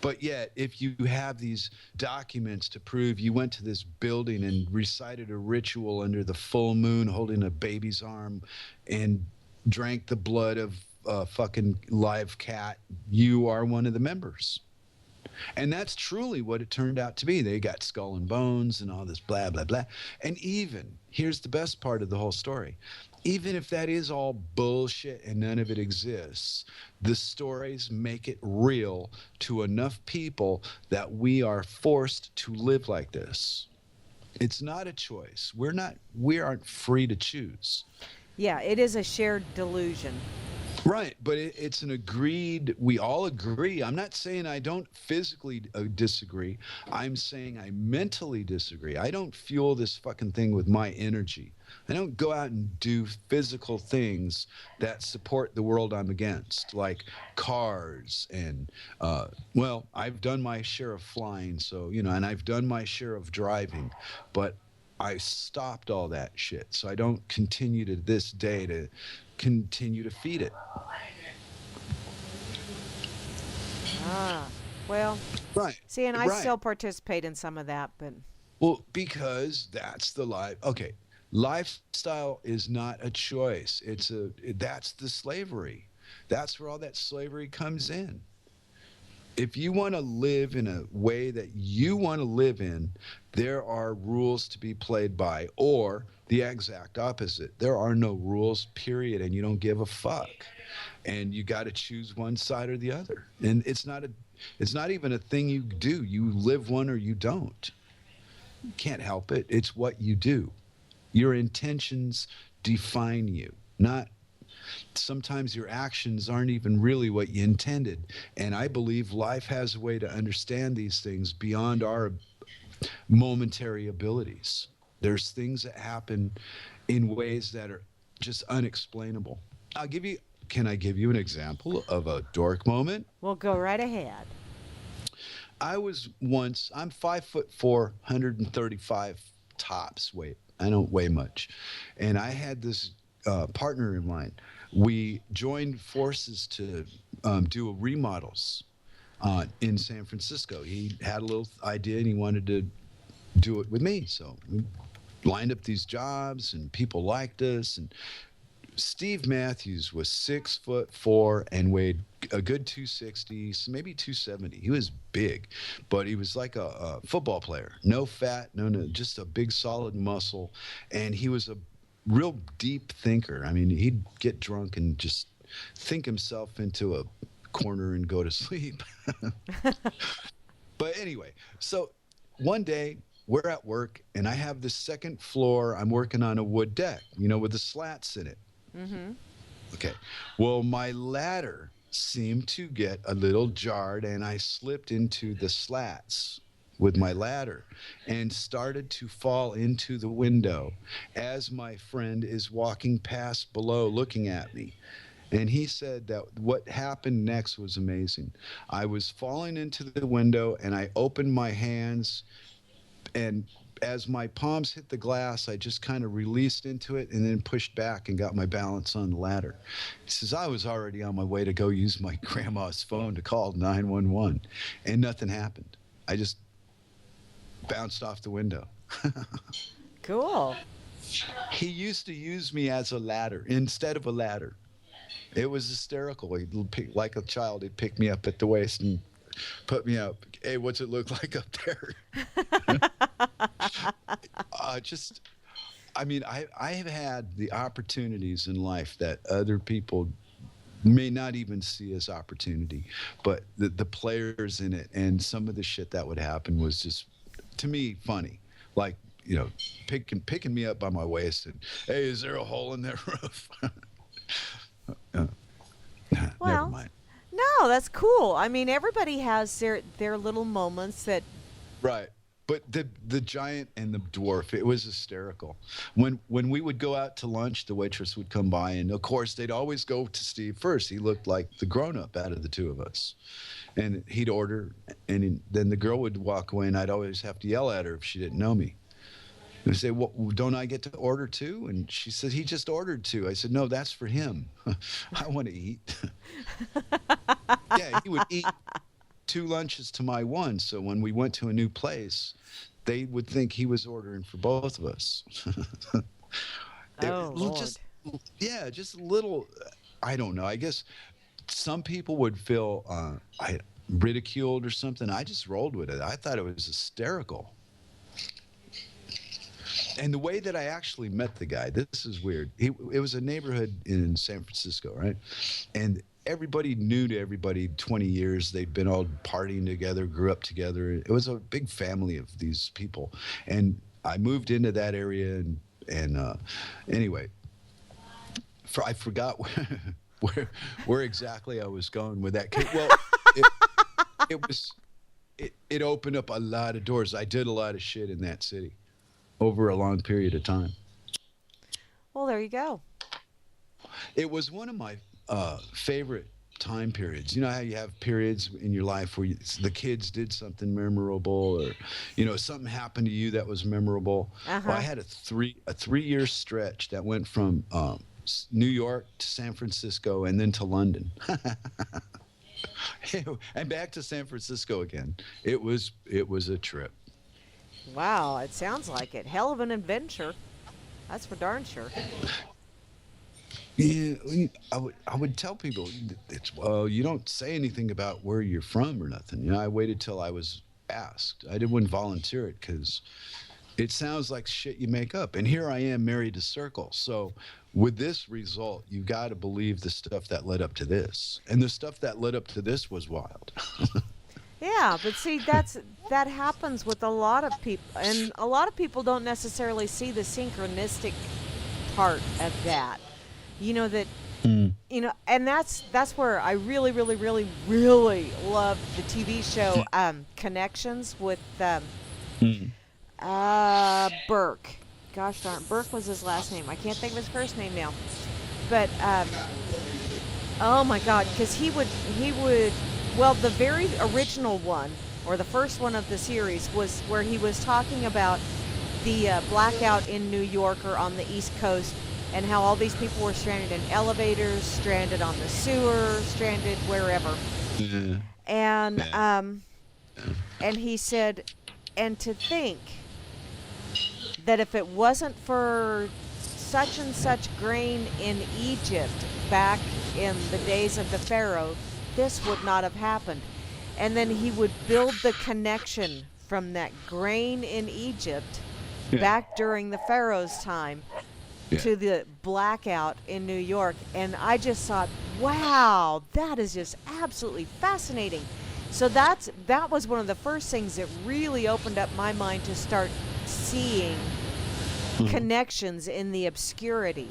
But yet, if you have these documents to prove you went to this building and recited a ritual under the full moon holding a baby's arm and drank the blood of a fucking live cat, you are one of the members. And that's truly what it turned out to be. They got skull and bones and all this blah, blah, blah. And even, here's the best part of the whole story. Even if that is all bullshit and none of it exists, the stories make it real to enough people that we are forced to live like this. It's not a choice. We aren't free to choose. Yeah, it is a shared delusion. Right, but it's an agreed, we all agree. I'm not saying I don't physically disagree. I'm saying I mentally disagree. I don't fuel this fucking thing with my energy. I don't go out and do physical things that support the world I'm against, like cars and, well, I've done my share of flying, so, and I've done my share of driving, but I stopped all that shit. So I don't continue to this day to continue to feed it. Ah, well, Right. see, and I Right. still participate in some of that, but Well, because that's the life. Okay. Lifestyle is not a choice. That's the slavery. That's where all that slavery comes in. If you want to live in a way that you want to live in, there are rules to be played by, or the exact opposite. There are no rules, period, and you don't give a fuck. And you got to choose one side or the other. And it's not even a thing you do. You live one or you don't. You can't help it. It's what you do. Your intentions define you, not sometimes your actions aren't even really what you intended. And I believe life has a way to understand these things beyond our momentary abilities. There's things that happen in ways that are just unexplainable. Can I give you an example of a dork moment? we'll go right ahead. I'm 5'4", 135 tops weight. I don't weigh much. And I had this partner in mind. We joined forces to do a remodels in San Francisco. He had a little idea and he wanted to do it with me. So we lined up these jobs and people liked us. And Steve Matthews was 6'4" and weighed a good 260, maybe 270. He was big, but he was like a football player. No fat, no, just a big solid muscle. And he was a real deep thinker. I mean, he'd get drunk and just think himself into a corner and go to sleep. But anyway, so one day we're at work and I have the second floor. I'm working on a wood deck, with the slats in it. Mm-hmm. Okay. Well, my ladder seemed to get a little jarred and I slipped into the slats with my ladder and started to fall into the window as my friend is walking past below looking at me. And he said that what happened next was amazing. I was falling into the window and I opened my hands, and as my palms hit the glass, I just kind of released into it and then pushed back and got my balance on the ladder. He says, I was already on my way to go use my grandma's phone to call 911, and nothing happened. I just bounced off the window. Cool. He used to use me as a ladder instead of a ladder. It was hysterical. Like a child, he'd pick me up at the waist and put me up. Hey, what's it look like up there? Just, I mean, I have had the opportunities in life that other people may not even see as opportunity, but the players in it and some of the shit that would happen was just, to me, funny. Like, picking me up by my waist and, hey, is there a hole in that roof? uh, Never Well, mind. no, that's cool. I mean, everybody has their little moments that. Right. But the giant and the dwarf, it was hysterical. When we would go out to lunch, the waitress would come by, and of course they'd always go to Steve first. He looked like the grown up out of the two of us, and he'd order, and then the girl would walk away, and I'd always have to yell at her if she didn't know me. And I say, well, don't I get to order too? And she said, he just ordered two. I said, no, that's for him. I want to eat. Yeah, he would eat two lunches to my one. So when we went to a new place, they would think he was ordering for both of us. Oh Lord. Just, yeah, just a little, I don't know. I guess some people would feel ridiculed or something. I just rolled with it. I thought it was hysterical. And the way that I actually met the guy, this is weird. It was a neighborhood in San Francisco, right? And everybody knew to everybody 20 years. They'd been all partying together, grew up together. It was a big family of these people. And I moved into that area and anyway, I forgot where exactly I was going with that. Well, it opened up a lot of doors. I did a lot of shit in that city over a long period of time. Well, there you go. It was one of my favorite time periods. You know how you have periods in your life where the kids did something memorable, or something happened to you that was memorable. Well, I Uh-huh. had a 3-year stretch that went from New York to San Francisco and then to London. And back to San Francisco again. It was a trip. Wow, it sounds like it. Hell of an adventure. That's for darn sure. Yeah, I would tell people it's, well, you don't say anything about where you're from or nothing. I waited till I was asked. Wouldn't volunteer it because it sounds like shit you make up. And here I am married to Circle. So with this result, you got to believe the stuff that led up to this, and the stuff that led up to this was wild. Yeah, but see, that happens with a lot of people, and a lot of people don't necessarily see the synchronistic part of that. You know that and that's where I really, really, really, really love the TV show Connections with Burke. Gosh darn, Burke was his last name. I can't think of his first name now. But oh my God, because he would. Well, the very original one, or the first one of the series, was where he was talking about the blackout in New York or on the East Coast, and how all these people were stranded in elevators, stranded on the sewer, stranded wherever. Yeah. And Yeah. and he said, and to think that if it wasn't for such and such grain in Egypt back in the days of the Pharaoh, this would not have happened. And then he would build the connection from that grain in Egypt Yeah. back during the Pharaoh's time Yeah. to the blackout in New York. And I just thought, wow, that is just absolutely fascinating. So that was one of the first things that really opened up my mind to start seeing connections in the obscurity.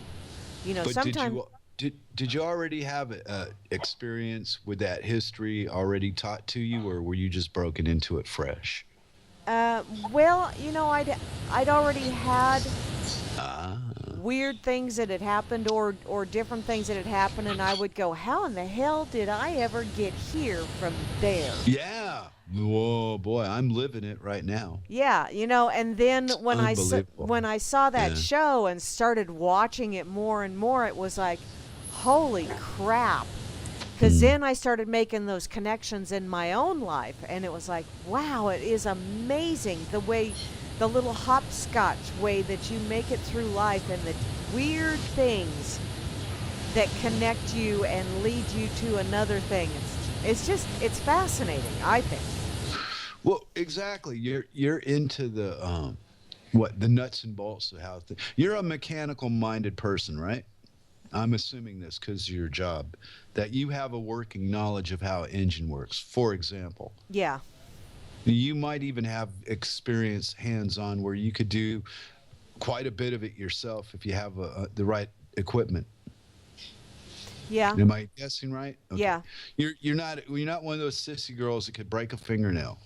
But Sometimes did you already have experience with that history already taught to you, or were you just broken into it fresh? well, I'd already had Ah. weird things that had happened, or different things that had happened, and I would go, how in the hell did I ever get here from there? Yeah. Whoa, boy, I'm living it right now. Yeah, and then Unbelievable. when I saw that Yeah. show and started watching it more and more, it was like, holy crap. Because then I started making those connections in my own life, and it was like, wow, it is amazing the little hopscotch way that you make it through life, and the weird things that connect you and lead you to another thing. It's fascinating, I think. Well, exactly. You're into the nuts and bolts of how you're a mechanical minded person, right? I'm assuming this because of your job, that you have a working knowledge of how an engine works. For example, Yeah. you might even have experience hands-on where you could do quite a bit of it yourself if you have the right equipment. Yeah. Am I guessing right? Okay. Yeah. You're not one of those sissy girls that could break a fingernail.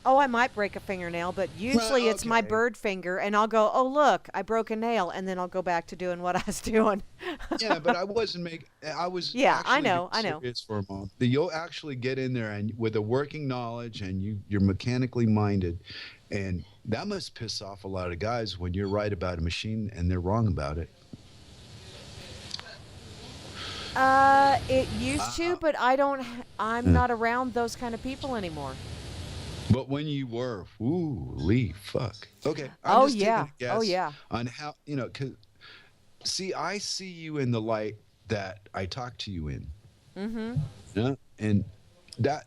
Oh, I might break a fingernail, but usually it's my okay. bird finger, and I'll go, oh, look, I broke a nail, and then I'll go back to doing what I was doing. Yeah, but I wasn't making. I was. Yeah, I actually know, being I know. serious for a moment. That you'll actually get in there and with a working knowledge, and you're mechanically minded, and that must piss off a lot of guys when you're right about a machine and they're wrong about it. It used to, but I'm not around those kind of people anymore. But when you were, holy fuck. Okay, I'm Oh, just yeah. taking a guess Oh, yeah. on how cause see, I see you in the light that I talk to you in. Mm-hmm. Yeah, and that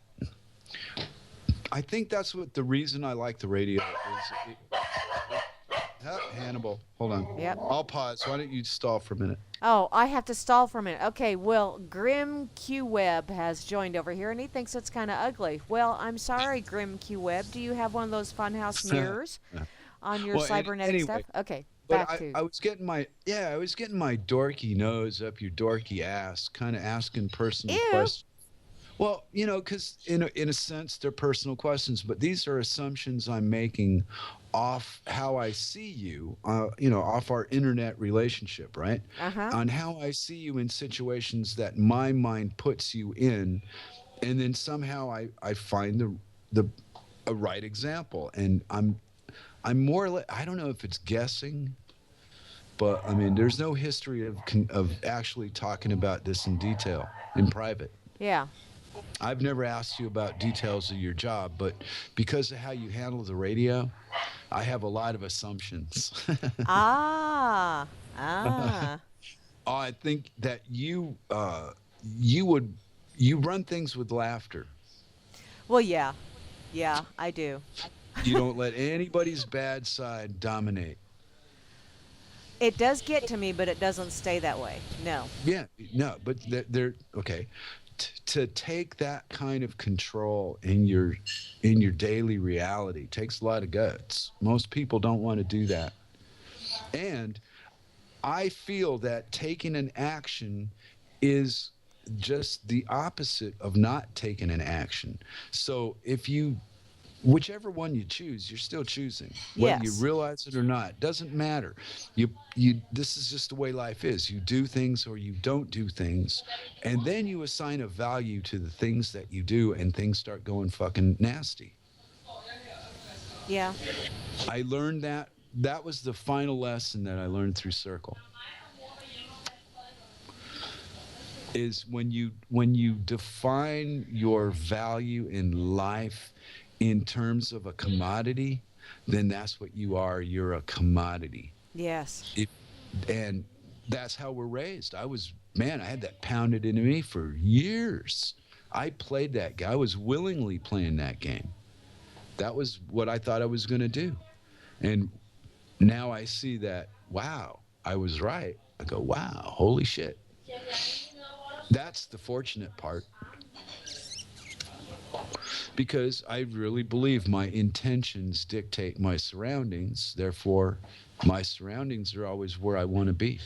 I think that's what the reason I like the radio is. Hannibal, hold on. Yep. I'll pause. Why don't you stall for a minute? Oh, I have to stall for a minute. Okay, well, Grim Q Web has joined over here, and he thinks it's kind of ugly. Well, I'm sorry, Grim Q Web. Do you have one of those funhouse mirrors on your Well, cybernetic anyway, stuff? Okay, But back to. I was getting my dorky nose up your dorky ass, kind of asking personal Ew. questions. Well, because in a sense they're personal questions, but these are assumptions I'm making off how I see you, off our internet relationship, right? Uh-huh. On how I see you in situations that my mind puts you in, and then somehow I find the a right example, and I'm more or less, I don't know if it's guessing, but I mean, there's no history of actually talking about this in detail in private. Yeah. I've never asked you about details of your job, but because of how you handle the radio, I have a lot of assumptions. Ah. Ah. I think that you would you run things with laughter. Well, yeah. Yeah, I do. You don't let anybody's bad side dominate. It does get to me, but it doesn't stay that way. No. Yeah, no, but they're okay. To take that kind of control in your daily reality takes a lot of guts. Most people don't want to do that. And I feel that taking an action is just the opposite of not taking an action. So if you whichever one you choose, you're still choosing, whether you Yes. realize it or not. Doesn't matter. You this is just the way life is. You do things or you don't do things, and then you assign a value to the things that you do, and things start going fucking nasty. Yeah. I learned that. That was the final lesson that I learned through Circle. Is when you define your value in life in terms of a commodity, then that's what you are. You're a commodity. Yes. If, and that's how we're raised. I had that pounded into me for years. I played that game. I was willingly playing that game. That was what I thought I was going to do. And now I see that, wow, I was right. I go, wow, holy shit. That's the fortunate part. Because I really believe my intentions dictate my surroundings. Therefore, my surroundings are always where I want to be.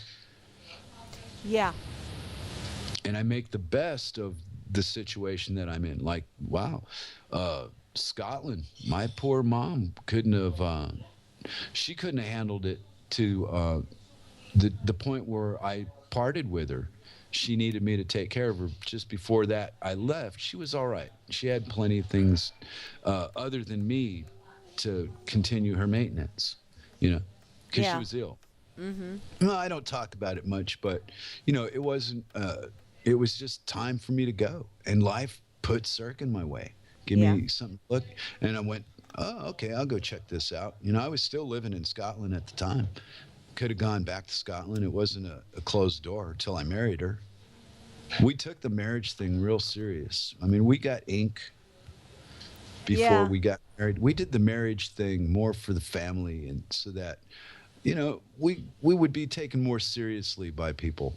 Yeah. And I make the best of the situation that I'm in. Like, wow, Scotland, my poor mom couldn't have, she couldn't have handled it to the point where I parted with her. She needed me to take care of her. Just before that, I left. She was all right. She had plenty of things other than me to continue her maintenance, because she Yeah. was ill. Mm-hmm. No, I don't talk about it much, but it wasn't. It was just time for me to go, and life put Cirque in my way. Give Yeah. me something to look, and I went. Oh, okay, I'll go check this out. I was still living in Scotland at the time. Could have gone back to Scotland. It wasn't a closed door until I married her. We took the marriage thing real serious. I mean, we got ink before Yeah. we got married. We did the marriage thing more for the family, and so that we would be taken more seriously by people.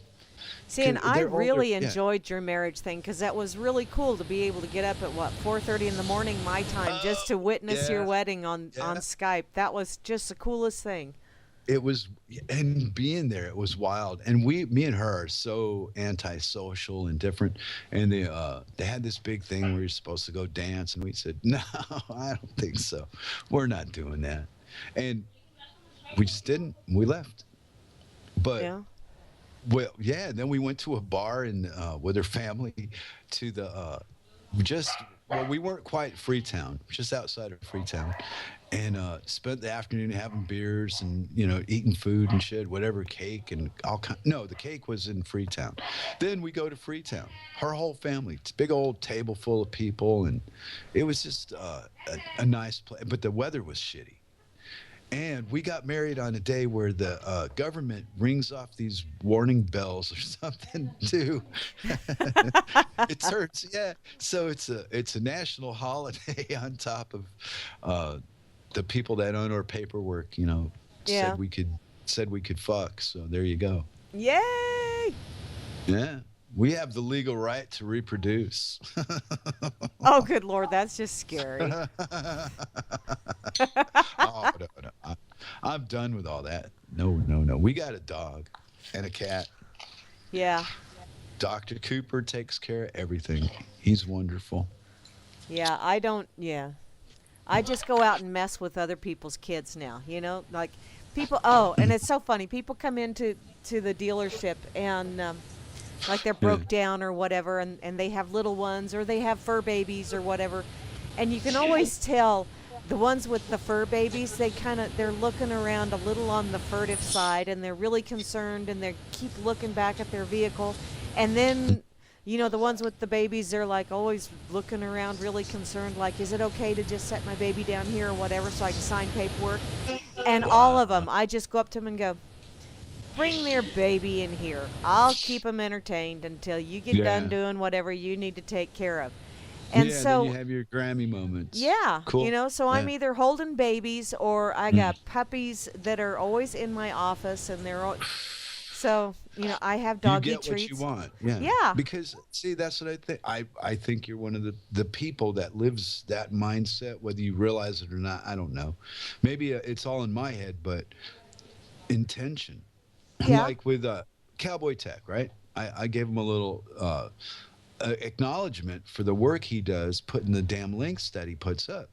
See, 'Cause and I they're older. really Yeah. enjoyed your marriage thing because that was really cool to be able to get up at what 4:30 in the morning my time just to witness your Yeah. wedding on Yeah. Skype. That was just the coolest thing. It was, and being there, it was wild. And me and her are so antisocial and different. And they had this big thing where you're supposed to go dance, and we said, no, I don't think so. We're not doing that. And we just didn't. We left. But Yeah. well, yeah. Then we went to a bar and with her family to the just well, we weren't quite Freetown, just outside of Freetown, and spent the afternoon having beers and eating food and shit, whatever, cake and all kind. No, the cake was in Freetown. Then we go to Freetown. Her whole family, it's a big old table full of people, and it was just a nice place. But the weather was shitty. And we got married on a day where the government rings off these warning bells or something too. It turns, yeah. So it's a national holiday on top of the people that own our paperwork. Yeah. Said we could fuck. So there you go. Yay! Yeah, we have the legal right to reproduce. Oh, good Lord, that's just scary. Oh, no. I'm done with all that. No, no, no. We got a dog and a cat. Yeah. Dr. Cooper takes care of everything. He's wonderful. Yeah, I don't. Yeah. I just go out and mess with other people's kids now. Like people. Oh, and it's so funny. People come into the dealership and like they're Yeah. broke down or whatever, and they have little ones or they have fur babies or whatever, and you can always tell the ones with the fur babies, they're looking around a little on the furtive side, and they're really concerned, and they keep looking back at their vehicle. And then the ones with the babies, they're like always looking around really concerned, like, is it okay to just set my baby down here or whatever so I can sign paperwork? And all of them, I just go up to them and go, bring their baby in here. I'll keep them entertained until you get done Yeah. doing whatever you need to take care of. And Yeah, so then you have your Grammy moments. yeah, Cool. so I'm Yeah. either holding babies or I got puppies that are always in my office, and so I have You doggy get treats. what you want. Yeah. Yeah. Because see, that's what I think. I think you're one of the people that lives that mindset, whether you realize it or not. I don't know. Maybe it's all in my head, but intention. Yeah. Like with Cowboy Tech, right? I gave him a little acknowledgement for the work he does, putting the damn links that he puts up.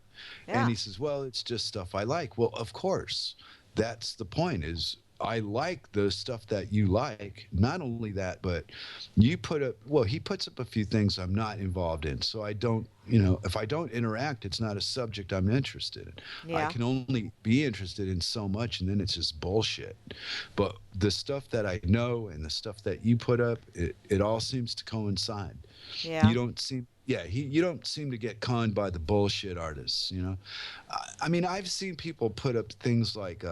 Yeah. And he says, well, it's just stuff I like. Well, of course, that's the point is I like the stuff that you like. Not only that, but he puts up a few things I'm not involved in. So I don't, if I don't interact, it's not a subject I'm interested in. Yeah. I can only be interested in so much, and then it's just bullshit. But the stuff that I know and the stuff that you put up, it all seems to coincide. Yeah. You don't seem you don't seem to get conned by the bullshit artists, I mean, I've seen people put up things like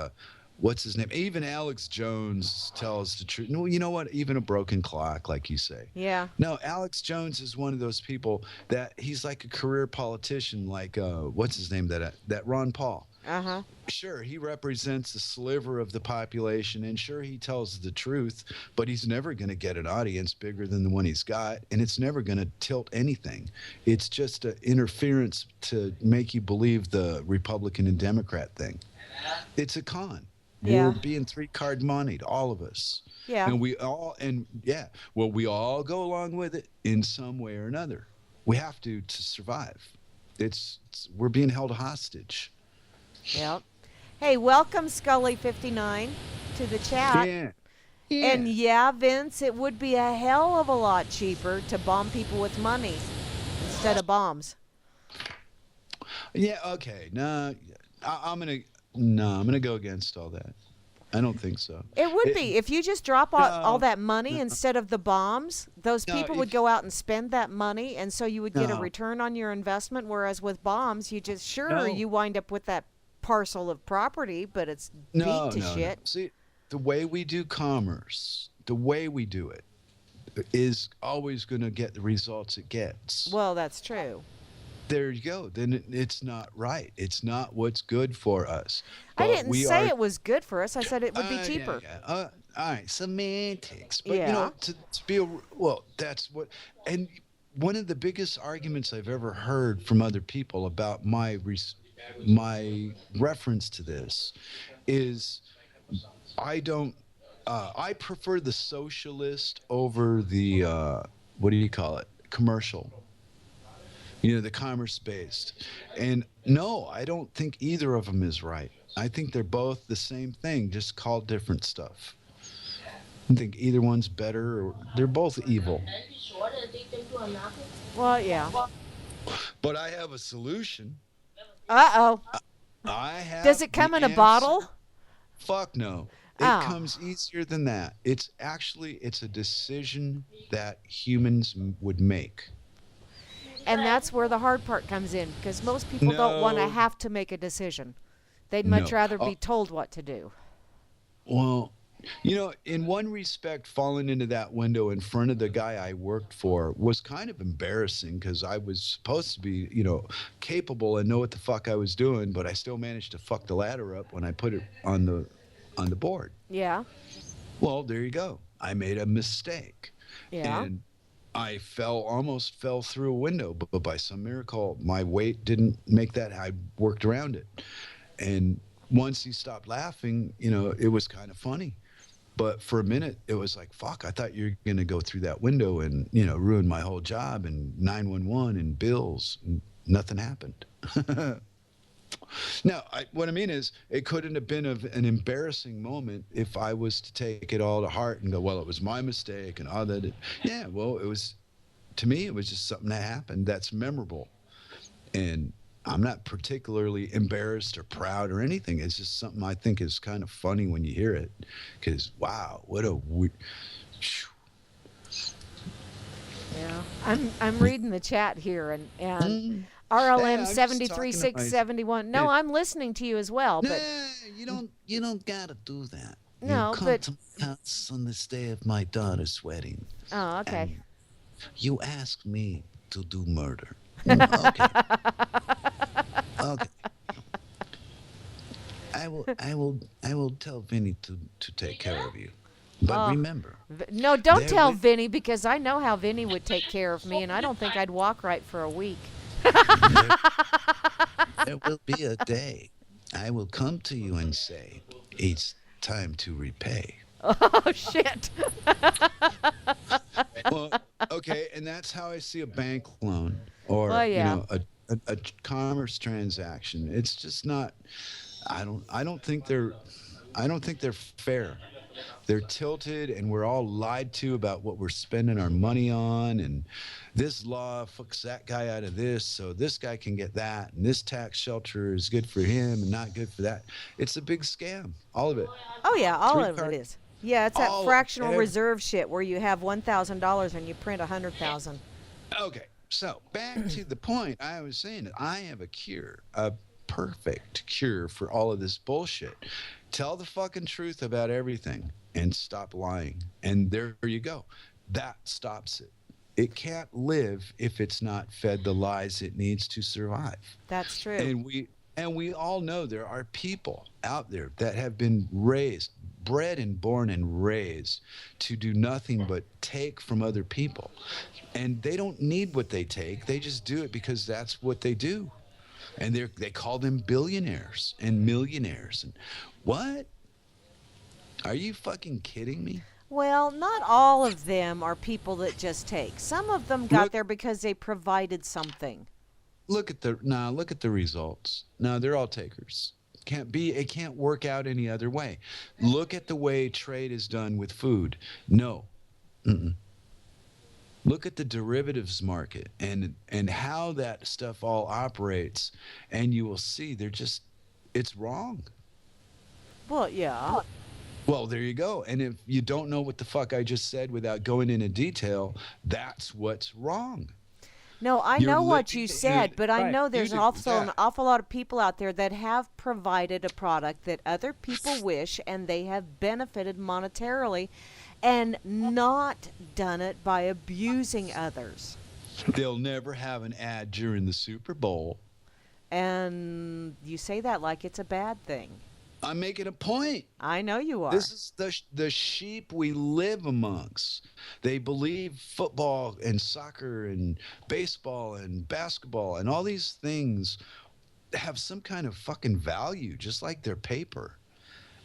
what's his name? Even Alex Jones tells the truth. No, you know what? Even a broken clock, like you say. Yeah. No, Alex Jones is one of those people that he's like a career politician, like what's his name? That Ron Paul. Uh-huh. Sure, he represents a sliver of the population, and sure, he tells the truth, but he's never going to get an audience bigger than the one he's got, and it's never going to tilt anything. It's just an interference to make you believe the Republican and Democrat thing. It's a con. Yeah. We're being three-card moneyed, all of us. Yeah. And we all go along with it in some way or another. We have to survive. We're being held hostage. Yep. Hey, welcome Scully59 to the chat. Yeah. And yeah, Vince, it would be a hell of a lot cheaper to bomb people with money instead of bombs. Yeah, okay. No, I'm gonna go against all that. I don't think so. It would be. If you just drop all No, that money no. instead of the bombs, those No, people would if- go out and spend that money, and so you would get a No. return on your investment, whereas with bombs, No. you wind up with that parcel of property, but it's No, beat to no, shit. no. See, the way we do commerce, the way we do it, is always going to get the results it gets. Well, that's true. There you go. Then it's not right. It's not what's good for us. I But didn't we say are- it was good for us. I said it would be Yeah, cheaper. yeah. All right, semantics. But Yeah. to be that's what. And one of the biggest arguments I've ever heard from other people about my reference to this is I don't. I prefer the socialist over the what do you call it? Commercial. The commerce based. And no, I don't think either of them is right. I think they're both the same thing, just called different stuff. I don't think either one's better, or they're both evil. Well, yeah. But I have a solution. Uh-oh. I have Does it come the in a answer. bottle? Fuck no. It Oh. comes easier than that. It's a decision that humans would make. And that's where the hard part comes in, because most people don't want to No. have to make a decision. They'd much No. rather be Oh. told what to do. Well, in one respect, falling into that window in front of the guy I worked for was kind of embarrassing because I was supposed to be, capable and know what the fuck I was doing, but I still managed to fuck the ladder up when I put it on the board. Yeah. Well, there you go. I made a mistake. Yeah. And I almost fell through a window, but by some miracle, my weight didn't make that. I worked around it. And once he stopped laughing, it was kind of funny. But for a minute, it was like, fuck, I thought you were going to go through that window and, ruin my whole job and 911 and bills. And nothing happened. No, what I mean is, it couldn't have been an embarrassing moment if I was to take it all to heart and go, well, it was my mistake and all that. Yeah, well, it was, to me, it was just something that happened that's memorable. And I'm not particularly embarrassed or proud or anything. It's just something I think is kind of funny when you hear it. Because, wow, what a weird. Yeah, I'm reading the chat here, and Mm. Hey, RLM I'm just seventy three talking to six my. seventy one. No, It, I'm listening to you as well, but Nah, you don't gotta do that. You no, come but to my house on this day of my daughter's wedding, oh, okay. and you ask me to do murder. Okay, okay. I will tell Vinny to take care of you. But Oh, remember, no, don't there tell will Vinny because I know how Vinny would take care of me, and I don't think I'd walk right for a week. there, there will be a day I will come to you and say, it's time to repay. Oh shit. well, okay, and that's how I see a bank loan or Well, yeah. a commerce transaction. It's just not. I don't think they're fair. They're tilted, and we're all lied to about what we're spending our money on. And this law fucks that guy out of this, so this guy can get that. And this tax shelter is good for him and not good for that. It's a big scam, all of it. Oh yeah, all Three of it card, is. Yeah, it's that all fractional every, reserve shit where you have $1,000 and you print 100,000. Okay, so back to the point I was saying. I have a cure, a perfect cure for all of this bullshit. Tell the fucking truth about everything and stop lying. And there you go. That stops it. It can't live if it's not fed the lies it needs to survive. That's true. And we all know there are people out there that have been raised, bred and born and raised to do nothing but take from other people. And they don't need what they take. They just do it because that's what they do. And they call them billionaires and millionaires. And what? Are you fucking kidding me? Well, not all of them are people that just take. Some of them got Look, there because they provided something. look at the results. No, they're all takers. It can't work out any other way. Look at the way trade is done with food. No. Mm-mm. Look at the derivatives market and how that stuff all operates, and you will see it's wrong. Well, yeah. Well, there you go. And if you don't know what the fuck I just said without going into detail, that's what's wrong. No, I You're know what living you in said, but I right. know You there's do. also Yeah. an awful lot of people out there that have provided a product that other people wish and they have benefited monetarily and not done it by abusing others. They'll never have an ad during the Super Bowl. And you say that like it's a bad thing. I'm making a point. I know you are. This is the sheep we live amongst. They believe football and soccer and baseball and basketball and all these things have some kind of fucking value, just like their paper.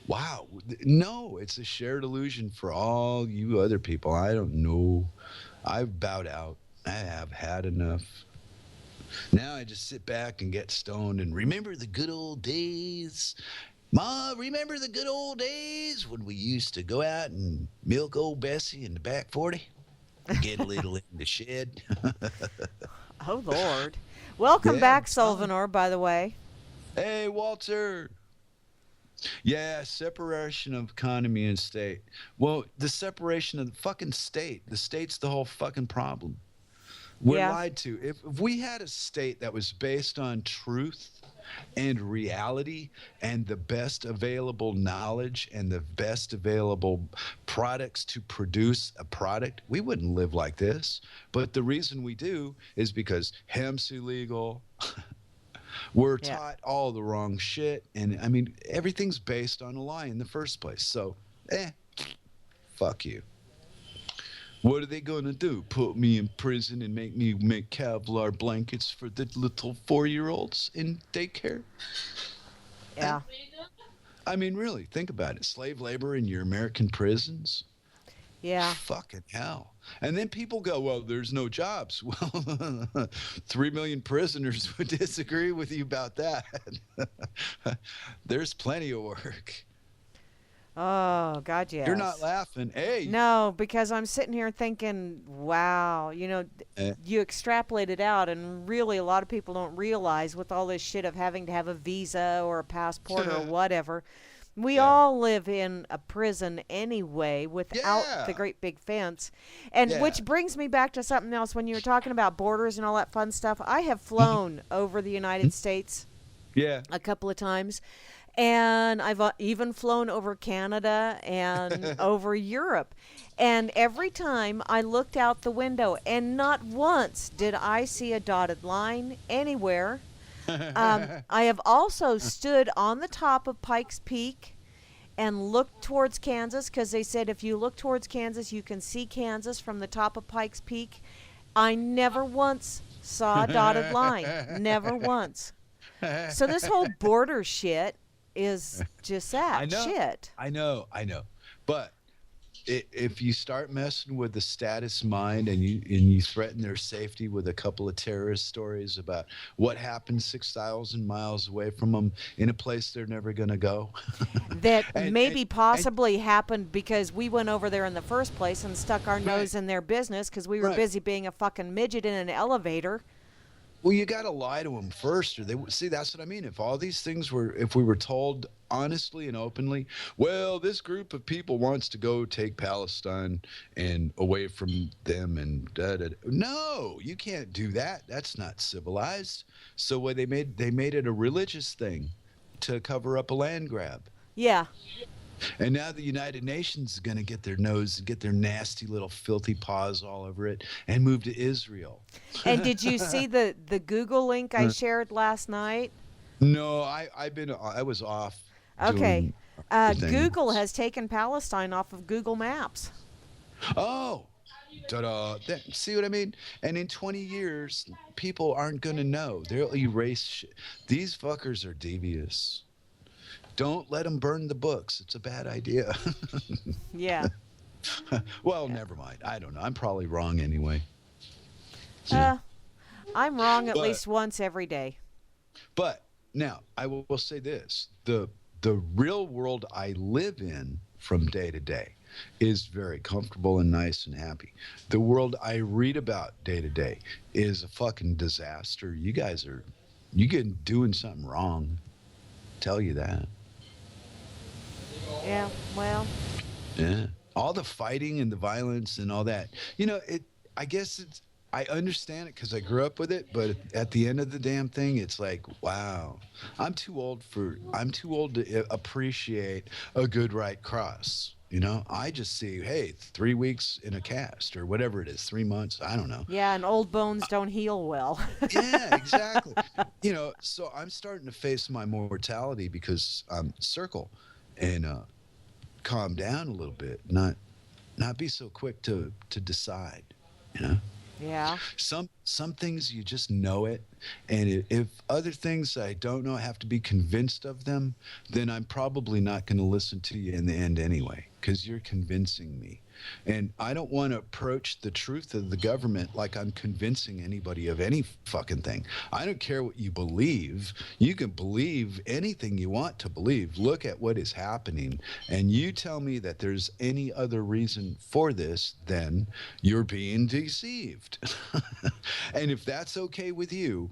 Wow. No, it's a shared illusion for all you other people. I don't know. I've bowed out. I have had enough. Now I just sit back and get stoned and remember the good old days. Ma, remember the good old days when we used to go out and milk old Bessie in the back 40? Get a little in the shed. Oh, Lord. Welcome Yeah, back, I'm telling Solvanor, by the way. Hey, Walter. Yeah, separation of economy and state. Well, the separation of the fucking state. The state's the whole fucking problem. We're Yeah. lied to. If we had a state that was based on truth and reality and the best available knowledge and the best available products to produce a product, we wouldn't live like this. But the reason we do is because hemp's illegal. We're Yeah. taught all the wrong shit. And I mean, everything's based on a lie in the first place. So, fuck you. What are they going to do? Put me in prison and make me make Kevlar blankets for the little 4-year-olds in daycare? Yeah. I mean, really, think about it. Slave labor in your American prisons? Yeah. Fucking hell. And then people go, well, there's no jobs. Well, 3 million prisoners would disagree with you about that. There's plenty of work. Oh, God, You're not yes. laughing. Hey. No, because I'm sitting here thinking, wow, Eh, you extrapolate it out, and really a lot of people don't realize with all this shit of having to have a visa or a passport or whatever, we yeah. all live in a prison anyway without the Yeah. great big fence. And Yeah. which brings me back to something else when you were talking about borders and all that fun stuff. I have Mhm. flown over the United States Yeah. a couple of times. And I've even flown over Canada and over Europe. And every time I looked out the window, and not once did I see a dotted line anywhere. I have also stood on the top of Pikes Peak and looked towards Kansas because they said if you look towards Kansas, you can see Kansas from the top of Pikes Peak. I never once saw a dotted line. Never once. So this whole border shit is just I that know. shit. I know. But if you start messing with the status mind and you threaten their safety with a couple of terrorist stories about what happened 6,000 miles away from them in a place they're never going to go, That and, and maybe and possibly happened because we went over there in the first place and stuck our right, nose in their business because we were right. busy being a fucking midget in an elevator. Well, you got to lie to them first, or they see. That's what I mean. If all these things were, if we were told honestly and openly, well, this group of people wants to go take Palestine and away from them, and no, you can't do that. That's not civilized. So what they made it a religious thing to cover up a land grab. Yeah. And now the United Nations is going to get their nose, get their nasty little filthy paws all over it, and move to Israel. And did you see the Google link I shared last night? No, I was off Okay. doing other Google things. has taken Palestine off of Google Maps. Oh, ta-da! See what I mean? And in 20 years, people aren't gonna know. They'll erase shit. These fuckers are devious. Don't let them burn the books. It's a bad idea. Yeah. Well, Yeah. never mind. I don't know. I'm probably wrong anyway. Yeah. Uh, I'm wrong at But least once every day. But now I will say this: the real world I live in from day to day is very comfortable and nice and happy. The world I read about day to day is a fucking disaster. You get doing something wrong. Tell you that. Yeah. Well, Yeah. All the fighting and the violence and all that. I guess I understand it because I grew up with it, but at the end of the damn thing, it's like, wow, I'm too old to appreciate a good right cross. I just see, hey, 3 weeks in a cast or whatever it is, 3 months. I don't know. yeah, and old bones don't heal well. Yeah, exactly. So I'm starting to face my mortality because circle and calm down a little bit, not be so quick to decide. You know, Yeah. some things you just know it, and if other things I don't know, I have to be convinced of them, then I'm probably not going to listen to you in the end anyway, because you're convincing me. And I don't want to approach the truth of the government like I'm convincing anybody of any fucking thing. I don't care what you believe. You can believe anything you want to believe. Look at what is happening. And you tell me that there's any other reason for this, then you're being deceived. And if that's okay with you,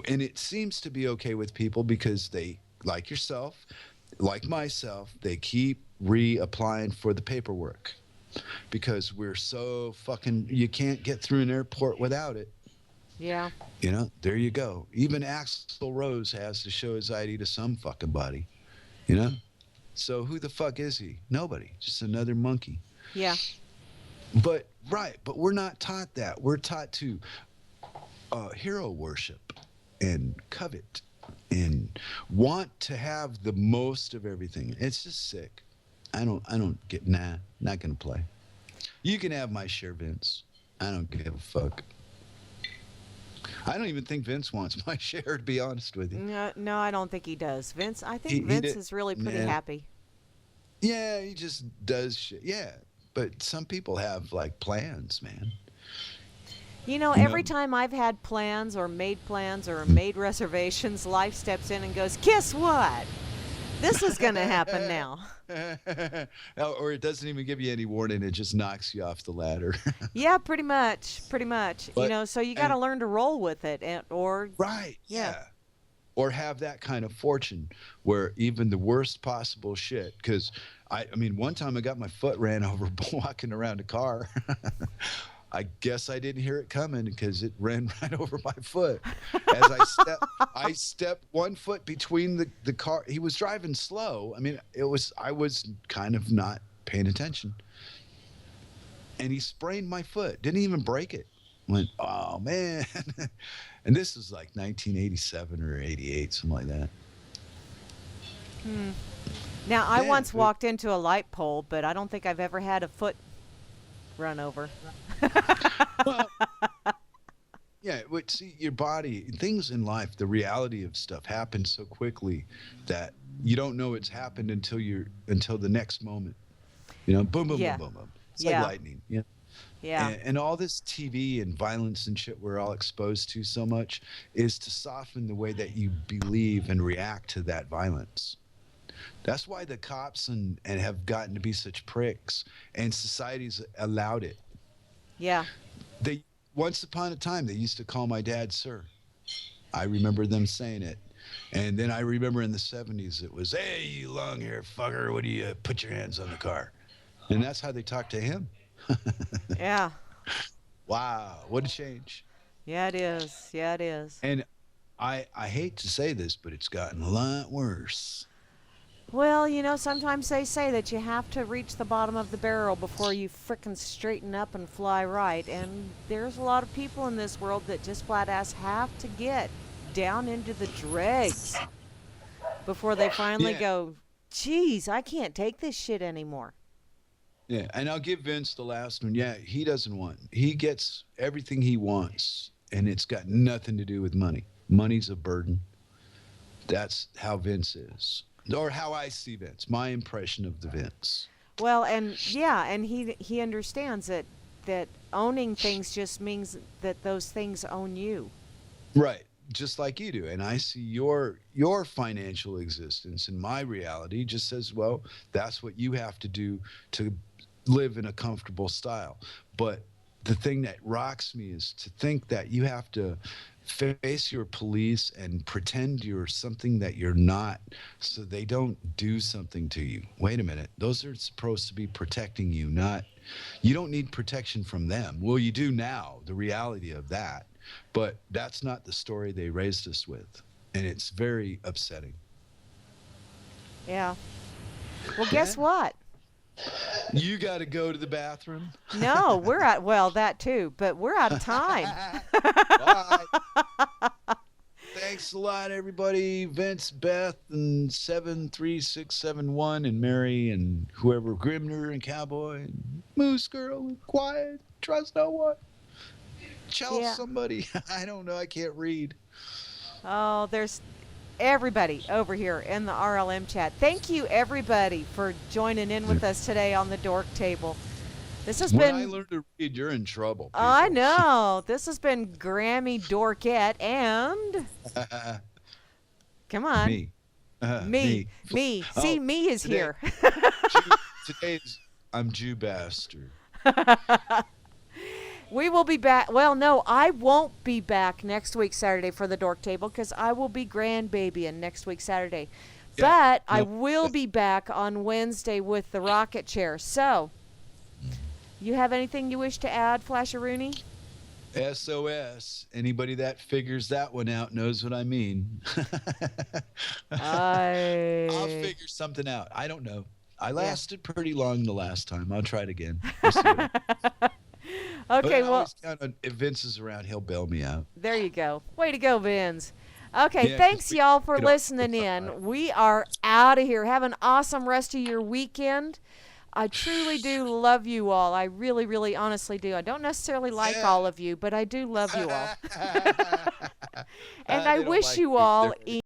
and it seems to be okay with people because they, like yourself, like myself, they keep reapplying for the paperwork because we're so fucking, you can't get through an airport without it. Yeah. There you go. Even Axl Rose has to show his ID to some fucking body, you know? So who the fuck is he? Nobody. Just another monkey. Yeah. But, right, but we're not taught that. We're taught to hero worship and covet and want to have the most of everything. It's just sick. I don't get, not gonna play. You can have my share, Vince. I don't give a fuck. I don't even think Vince wants my share, to be honest with you. No, no, I don't think he does. Vince, I think He Vince did, is really pretty nah. happy. Yeah, he just does shit. Yeah, but some people have like plans, man. You know, You know, every time I've had plans or made reservations, life steps in and goes, guess what? This is going to happen now. or it doesn't even give you any warning. It just knocks you off the ladder. Yeah, pretty much. Pretty much. You But know, so you got to and learn to roll with it. Or, right, yeah. yeah. Or have that kind of fortune where even the worst possible shit. Because I mean, one time I got my foot ran over walking around a car. I guess I didn't hear it coming because it ran right over my foot. As I stepped 1 foot between the car. He was driving slow. I mean, I was kind of not paying attention. And he sprained my foot. Didn't even break it. Went, oh man. And this was like 1987 or 88, something like that. Hmm. Now, I Yeah, once walked into a light pole, but I don't think I've ever had a foot run over. well, yeah, but see, your body, things in life, the reality of stuff happens so quickly that you don't know it's happened until the next moment. You know, boom, boom, Yeah. boom, boom, boom. It's Yeah. like lightning. Yeah. Yeah. And all this TV and violence and shit we're all exposed to so much is to soften the way that you believe and react to that violence. That's why the cops and have gotten to be such pricks, and society's allowed it. Yeah. They once upon a time they used to call my dad sir. I remember them saying it. And then I remember in the 70s it was, hey, you long hair fucker, what do you put your hands on the car? And that's how they talked to him. Yeah. Wow, what a change. Yeah, it is. Yeah, it is. And I hate to say this, but it's gotten a lot worse. Well, you know, sometimes they say that you have to reach the bottom of the barrel before you frickin' straighten up and fly right. And there's a lot of people in this world that just flat ass have to get down into the dregs before they finally Yeah. go, geez, I can't take this shit anymore. Yeah, and I'll give Vince the last one. Yeah, he doesn't want. He gets everything he wants, and it's got nothing to do with money. Money's a burden. That's how Vince is, or how I see Vince. My impression of the Vince. Well, and yeah, and he understands that owning things just means that those things own you. Right, just like you do. And I see your financial existence, and my reality just says, well, that's what you have to do to live in a comfortable style. But the thing that rocks me is to think that you have to face your police and pretend you're something that you're not, so they don't do something to you. Wait a minute, those are supposed to be protecting you, not, you don't need protection from them. Well, you do now, the reality of that, but that's not the story they raised us with, and it's very upsetting. Yeah. Well, guess what? You got to go to the bathroom. No, well, that too, but we're out of time. Bye. Thanks a lot, everybody. Vince, Beth, and 73671, and Mary, and whoever, Grimner, and Cowboy, and Moose Girl, and Quiet. Trust no one. Tell Yeah. somebody. I don't know. I can't read. Oh, there's everybody over here in the RLM chat. Thank you, everybody, for joining in with us today on the Dork Table. This has When been. I learn to read, you're in trouble. I people. know. This has been Grammy Dorkette and. Come on. Me. Me. See, Oh, me is today- here. I'm Jew bastard. We will be back. Well, no, I won't be back next week Saturday for the Dork Table because I will be grandbabying next week Saturday. Yeah, But I no, will be back on Wednesday with the rocket chair. So, you have anything you wish to add, Flasharoonie? SOS. Anybody that figures that one out knows what I mean. I'll figure something out. I don't know. I lasted pretty long the last time. I'll try it again. We'll see what happens. But Okay, I well, always count on, if Vince is around, he'll bail me out. there you go. Way to go, Vince. Okay, Yeah, 'cause thanks, we y'all, for get off listening the in. side. We are out of here. Have an awesome rest of your weekend. I truly do love you all. I really, really, honestly do. I don't necessarily like Yeah. all of you, but I do love you all. And They I don't wish like you me. all They're-